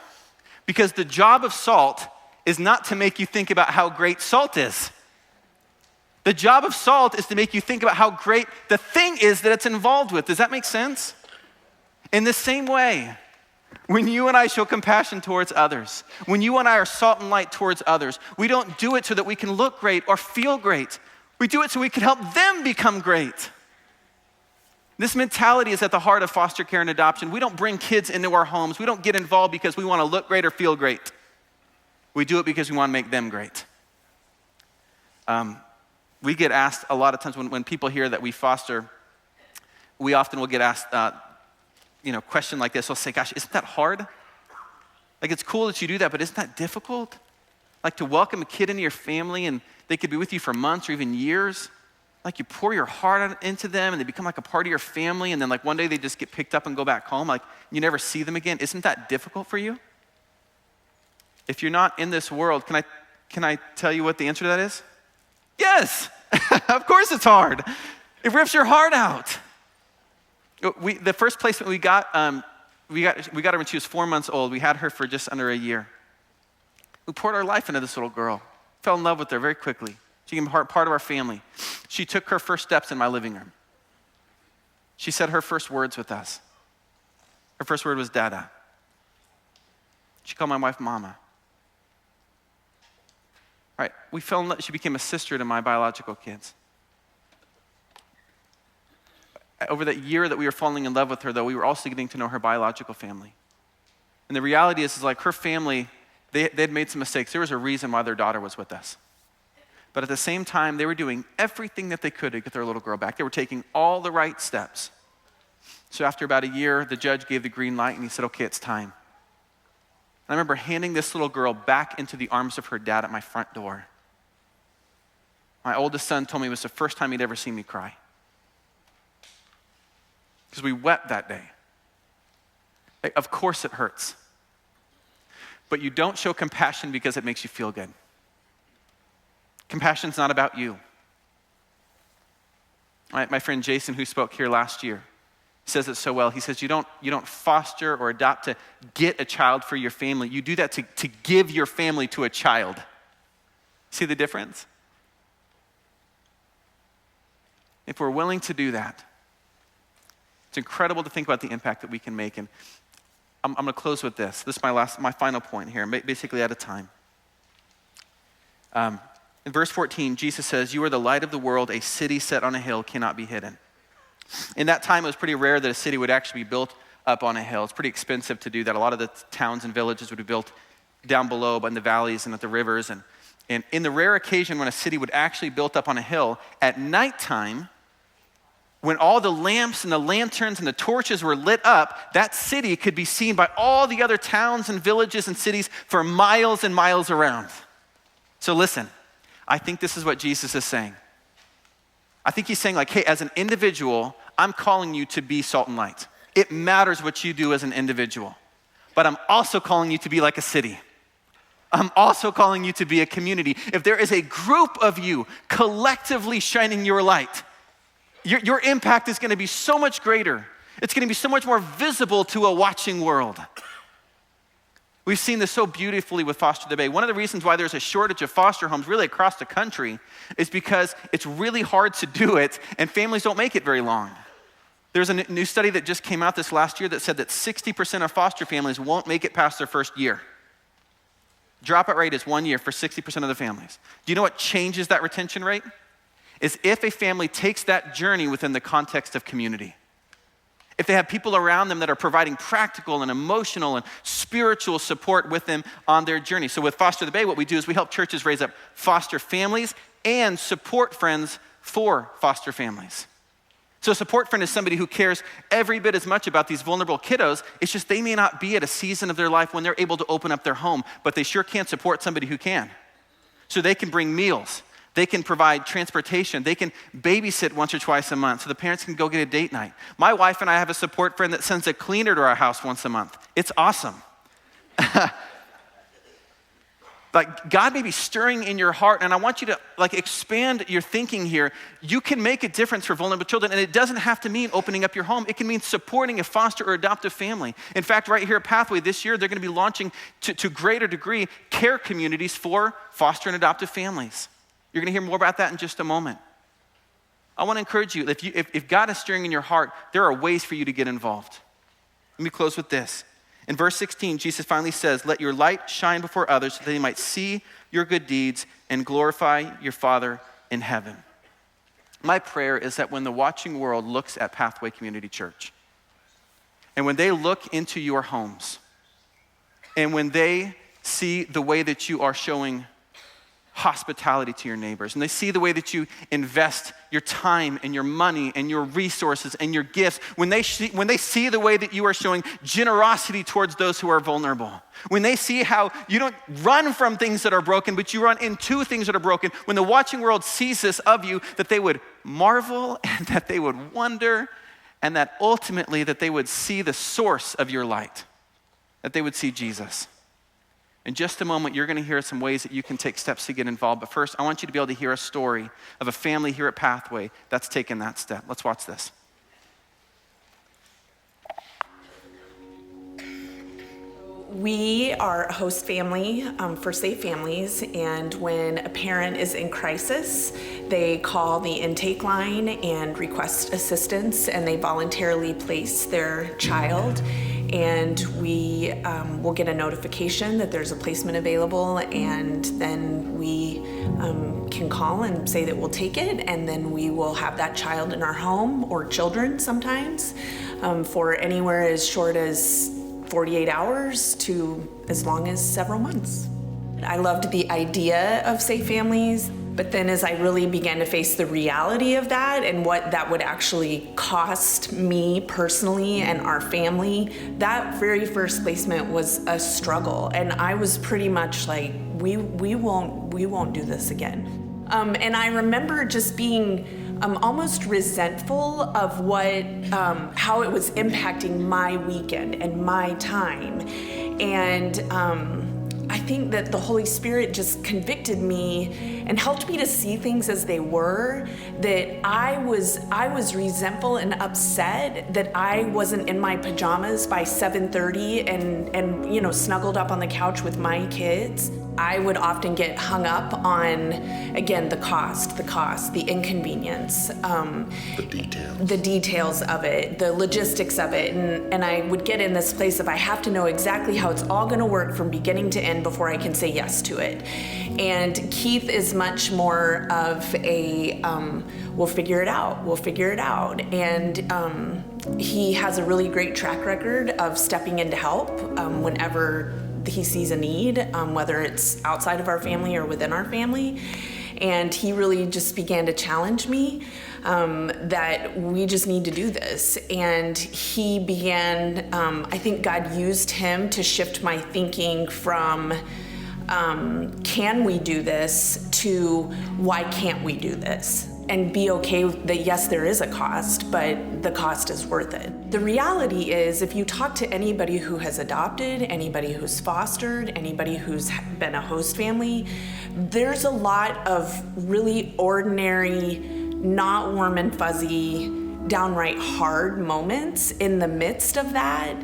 Because the job of salt is not to make you think about how great salt is. The job of salt is to make you think about how great the thing is that it's involved with. Does that make sense? In the same way, when you and I show compassion towards others, when you and I are salt and light towards others, we don't do it so that we can look great or feel great. We do it so we can help them become great. This mentality is at the heart of foster care and adoption. We don't bring kids into our homes. We don't get involved because we want to look great or feel great. We do it because we want to make them great. We get asked a lot of times when people hear that we foster, we often will get asked, question like this. They'll say, gosh, isn't that hard? Like, it's cool that you do that, but isn't that difficult? Like, to welcome a kid into your family and they could be with you for months or even years. Like, you pour your heart into them and they become like a part of your family, and then like one day they just get picked up and go back home. Like, you never see them again. Isn't that difficult for you? If you're not in this world, can I tell you what the answer to that is? Yes, of course it's hard. It rips your heart out. The first placement we got her when she was 4 months old. We had her for just under a year. We poured our life into this little girl. Fell in love with her very quickly. She became part of our family. She took her first steps in my living room. She said her first words with us. Her first word was Dada. She called my wife Mama. All right, we fell in love. She became a sister to my biological kids. Over that year that we were falling in love with her, though, we were also getting to know her biological family. And the reality is like her family, they'd made some mistakes. There was a reason why their daughter was with us. But at the same time, they were doing everything that they could to get their little girl back. They were taking all the right steps. So after about a year, the judge gave the green light and he said, okay, it's time. I remember handing this little girl back into the arms of her dad at my front door. My oldest son told me it was the first time he'd ever seen me cry. Because we wept that day. Of course it hurts. But you don't show compassion because it makes you feel good. Compassion's not about you. My friend Jason, who spoke here last year, says it so well. He says, you don't foster or adopt to get a child for your family. You do that to give your family to a child. See the difference? If we're willing to do that, it's incredible to think about the impact that we can make. And I'm going to close with this. This is my final point here, basically out of time. In verse 14, Jesus says, you are the light of the world. A city set on a hill cannot be hidden. In that time, it was pretty rare that a city would actually be built up on a hill. It's pretty expensive to do that. A lot of the towns and villages would be built down below, but in the valleys and at the rivers. And in the rare occasion when a city would actually be built up on a hill, at nighttime, when all the lamps and the lanterns and the torches were lit up, that city could be seen by all the other towns and villages and cities for miles and miles around. So listen, I think this is what Jesus is saying. I think he's saying like, hey, as an individual, I'm calling you to be salt and light. It matters what you do as an individual. But I'm also calling you to be like a city. I'm also calling you to be a community. If there is a group of you collectively shining your light, your impact is going to be so much greater. It's going to be so much more visible to a watching world. We've seen this so beautifully with Foster the Bay. One of the reasons why there's a shortage of foster homes really across the country is because it's really hard to do it and families don't make it very long. There's a new study that just came out this last year that said that 60% of foster families won't make it past their first year. Dropout rate is 1 year for 60% of the families. Do you know what changes that retention rate? Is if a family takes that journey within the context of community. If they have people around them that are providing practical and emotional and spiritual support with them on their journey. So with Foster the Bay, what we do is we help churches raise up foster families and support friends for foster families. So a support friend is somebody who cares every bit as much about these vulnerable kiddos. It's just they may not be at a season of their life when they're able to open up their home, but they sure can support somebody who can. So they can bring meals. They can provide transportation. They can babysit once or twice a month so the parents can go get a date night. My wife and I have a support friend that sends a cleaner to our house once a month. It's awesome. Like God may be stirring in your heart, and I want you to expand your thinking here. You can make a difference for vulnerable children, and it doesn't have to mean opening up your home. It can mean supporting a foster or adoptive family. In fact, right here at Pathway this year, they're going to be launching to greater degree care communities for foster and adoptive families. You're going to hear more about that in just a moment. I want to encourage you, if God is stirring in your heart, there are ways for you to get involved. Let me close with this. In verse 16, Jesus finally says, let your light shine before others so that they might see your good deeds and glorify your Father in heaven. My prayer is that when the watching world looks at Pathway Community Church, and when they look into your homes, and when they see the way that you are showing hospitality to your neighbors, and they see the way that you invest your time and your money and your resources and your gifts, when they see the way that you are showing generosity towards those who are vulnerable, when they see how you don't run from things that are broken, but you run into things that are broken, when the watching world sees this of you, that they would marvel and that they would wonder, and that ultimately that they would see the source of your light, that they would see Jesus. In just a moment, you're going to hear some ways that you can take steps to get involved. But first, I want you to be able to hear a story of a family here at Pathway that's taken that step. Let's watch this. We are a host family for Safe Families, and when a parent is in crisis, they call the intake line and request assistance, and they voluntarily place their child. And we will get a notification that there's a placement available, and then we can call and say that we'll take it, and then we will have that child in our home, or children sometimes, for anywhere as short as 48 hours to as long as several months. I loved the idea of Safe Families, but then as I really began to face the reality of that and what that would actually cost me personally and our family, that very first placement was a struggle. And I was pretty much like, we won't do this again. And I remember just being almost resentful of how it was impacting my weekend and my time. And I think that the Holy Spirit just convicted me and helped me to see things as they were, that I was resentful and upset that I wasn't in my pajamas by 7:30 and snuggled up on the couch with my kids. I would often get hung up on, again, the cost, the inconvenience, the details of it, the logistics of it. And I would get in this place of I have to know exactly how it's all gonna work from beginning to end before I can say yes to it. And Keith is much more of a, we'll figure it out. And he has a really great track record of stepping in to help whenever he sees a need, whether it's outside of our family or within our family. And he really just began to challenge me that we just need to do this. And he began, I think God used him to shift my thinking from can we do this to why can't we do this? And be okay that yes, there is a cost, but the cost is worth it. The reality is, if you talk to anybody who has adopted, anybody who's fostered, anybody who's been a host family, there's a lot of really ordinary, not warm and fuzzy, downright hard moments in the midst of that.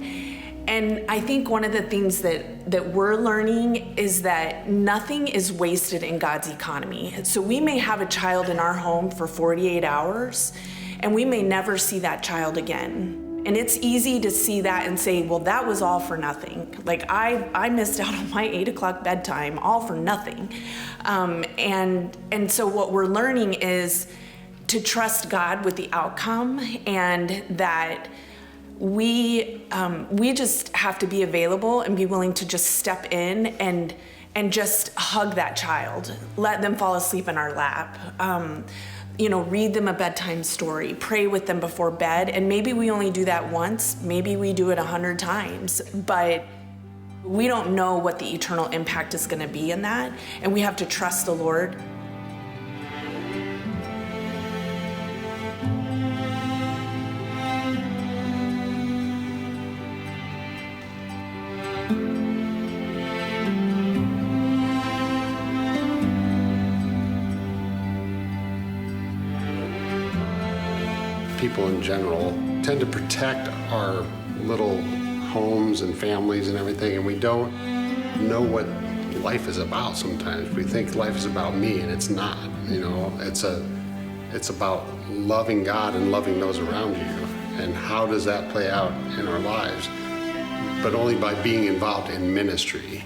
And I think one of the things that we're learning is that nothing is wasted in God's economy. So we may have a child in our home for 48 hours, and we may never see that child again. And it's easy to see that and say, well, that was all for nothing. Like I missed out on my 8 o'clock bedtime, all for nothing. And so what we're learning is to trust God with the outcome, and that we just have to be available and be willing to just step in and just hug that child, let them fall asleep in our lap, read them a bedtime story, pray with them before bed. And maybe we only do that once, maybe we do it 100 times, but we don't know what the eternal impact is going to be in that. And we have to trust the Lord. People in general tend to protect our little homes and families and everything, and we don't know what life is about sometimes. We think life is about me, and it's not. It's about loving God and loving those around you. And how does that play out in our lives? But only by being involved in ministry.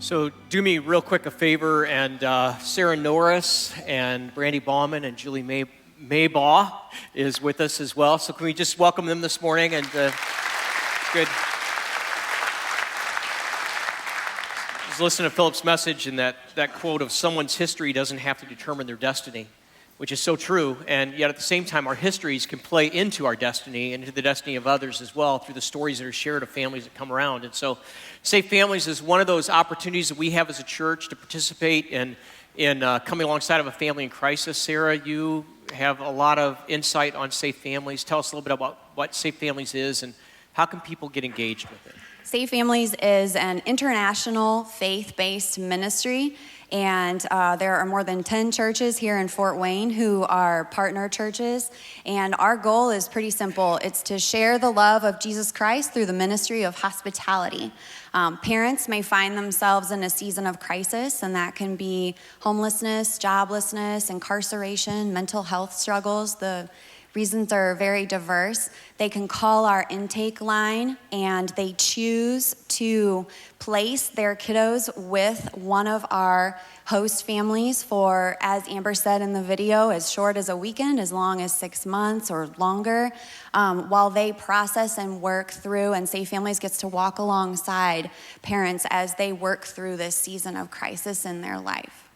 So do me real quick a favor, and Sarah Norris and Brandy Bauman and Julie Maybaugh is with us as well. So can we just welcome them this morning? And good. I was listening to Philip's message, and that quote of someone's history doesn't have to determine their destiny, which is so true. And yet at the same time, our histories can play into our destiny and into the destiny of others as well through the stories that are shared of families that come around. And so Safe Families is one of those opportunities that we have as a church to participate in coming alongside of a family in crisis. Sarah, you have a lot of insight on Safe Families. Tell us a little bit about what Safe Families is and how can people get engaged with it? Safe Families is an international faith-based ministry, and there are more than 10 churches here in Fort Wayne who are partner churches, and our goal is pretty simple. It's to share the love of Jesus Christ through the ministry of hospitality. Parents may find themselves in a season of crisis, and that can be homelessness, joblessness, incarceration, mental health struggles. The reasons are very diverse. They can call our intake line, and they choose to place their kiddos with one of our host families for, as Amber said in the video, as short as a weekend, as long as 6 months or longer, while they process and work through, and Safe Families gets to walk alongside parents as they work through this season of crisis in their life.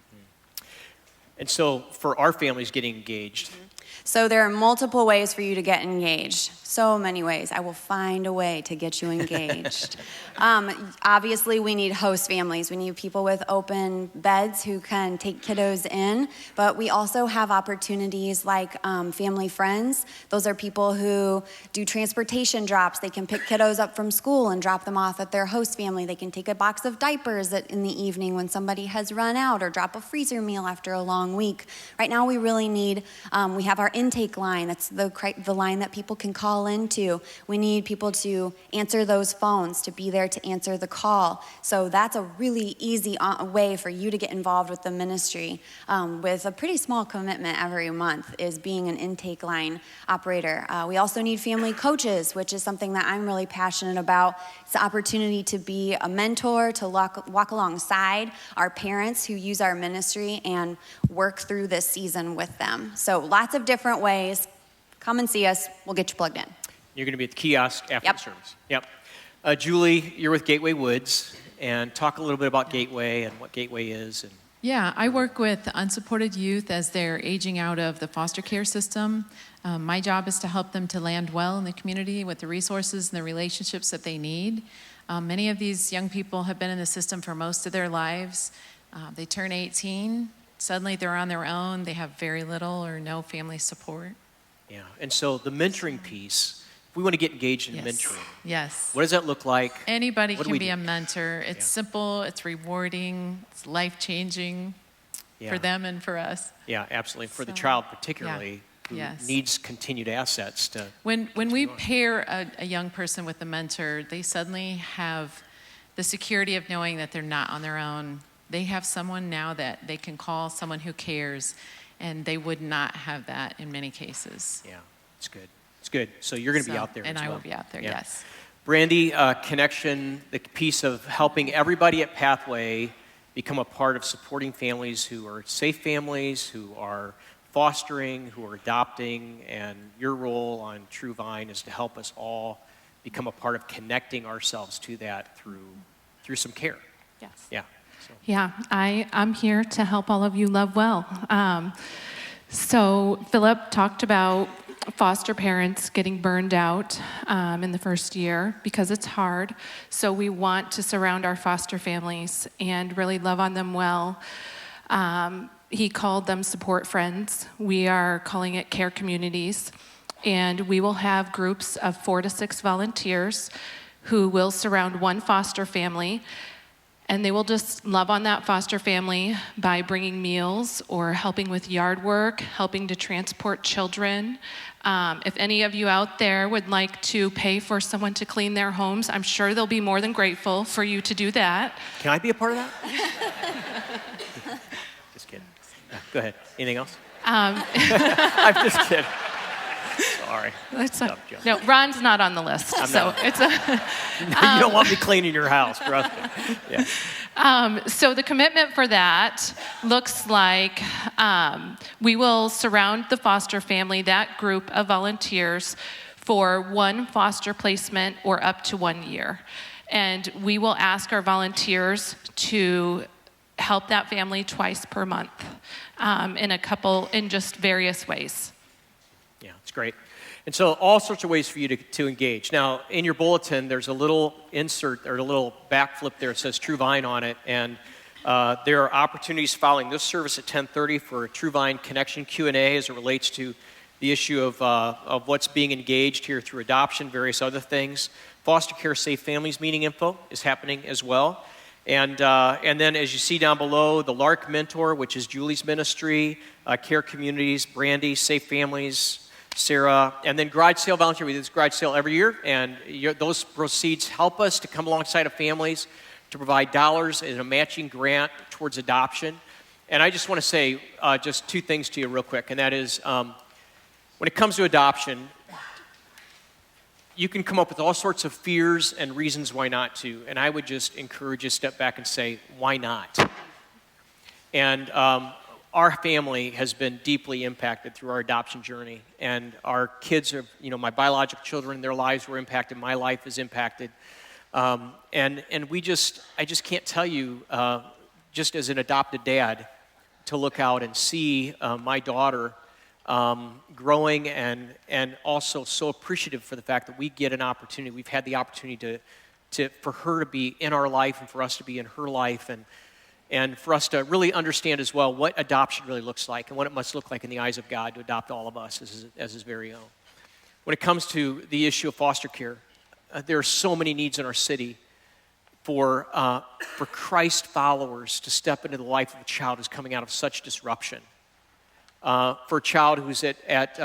And so for our families getting engaged, so there are multiple ways for you to get engaged. So many ways. I will find a way to get you engaged. Obviously, we need host families. We need people with open beds who can take kiddos in. But we also have opportunities like family friends. Those are people who do transportation drops. They can pick kiddos up from school and drop them off at their host family. They can take a box of diapers in the evening when somebody has run out, or drop a freezer meal after a long week. Right now, we really need, we have our intake line. That's the line that people can call into. We need people to answer those phones, to be there to answer the call. So that's a really easy way for you to get involved with the ministry with a pretty small commitment every month, is being an intake line operator. We also need family coaches, which is something that I'm really passionate about. It's the opportunity to be a mentor, to walk alongside our parents who use our ministry and work through this season with them. So lots of different ways. Come and see us. We'll get you plugged in. You're going to be at the kiosk after Yep. the service. Yep. Julie, you're with Gateway Woods, and talk a little bit about Gateway and what Gateway is. And Yeah, I work with unsupported youth as they're aging out of the foster care system. My job is to help them to land well in the community with the resources and the relationships that they need. Many of these young people have been in the system for most of their lives. They turn 18, suddenly they're on their own. They have very little or no family support. yeah, and so the mentoring piece, if we want to get engaged in Yes. mentoring, Yes. what does that look like? Anybody What do can we be do? a mentor. It's Yeah. simple, it's rewarding, it's life-changing Yeah. for them and for us. Yeah, absolutely. For the So, child particularly, who Yes. needs continued assets to. When we pair a young person with a mentor, they suddenly have the security of knowing that they're not on their own. They have someone now that they can call, someone who cares, and they would not have that in many cases. Yeah, it's good. It's good. So you're going to be So- out there. and as I well. will be out there, Yeah. yes. Brandy, connection, the piece of helping everybody at Pathway become a part of supporting families who are safe families, who are fostering, who are adopting, and your role on True Vine is to help us all become a part of connecting ourselves to that through some care. Yes. Yeah. So. Yeah, I'm here to help all of you love well. So Philip talked about foster parents getting burned out in the first year because it's hard. So we want to surround our foster families and really love on them well. He called them support friends. We are calling it care communities. And we will have groups of 4 to 6 volunteers who will surround one foster family. And they will just love on that foster family by bringing meals or helping with yard work, helping to transport children. If any of you out there would like to pay for someone to clean their homes, I'm sure they'll be more than grateful for you to do that. Can I be a part of that? Just kidding. Yeah, go ahead. Anything else? I'm just kidding. Sorry. It's Tough job. no, Ron's not on the list, so it's a. You don't want me cleaning your house, trust me. Yeah. So the commitment for that looks like we will surround the foster family, that group of volunteers, for one foster placement or up to 1 year. And we will ask our volunteers to help that family twice per month in just various ways. Yeah, it's great. And so all sorts of ways for you to engage. Now, in your bulletin, there's a little insert or a little backflip there. It says True Vine on it. And there are opportunities following this service at 10:30 for a True Vine Connection Q&A as it relates to the issue of what's being engaged here through adoption, various other things. Foster Care Safe Families meeting info is happening as well. And then as you see down below, the LARC Mentor, which is Julie's ministry, Care Communities, Brandy, Safe Families, Sarah, and then garage sale volunteer. We do this garage sale every year, and those proceeds help us to come alongside of families to provide dollars in a matching grant towards adoption. And I just want to say just two things to you real quick, and that is when it comes to adoption, you can come up with all sorts of fears and reasons why not to, and I would just encourage you to step back and say, why not? And our family has been deeply impacted through our adoption journey, and our kids are, my biological children, their lives were impacted, my life is impacted, and I just can't tell you, just as an adopted dad, to look out and see my daughter growing and also so appreciative for the fact that we get an opportunity, we've had the opportunity for her to be in our life and for us to be in her life and for us to really understand as well what adoption really looks like and what it must look like in the eyes of God to adopt all of us as his very own. When it comes to the issue of foster care, there are so many needs in our city for Christ followers to step into the life of a child who's coming out of such disruption. For a child who's at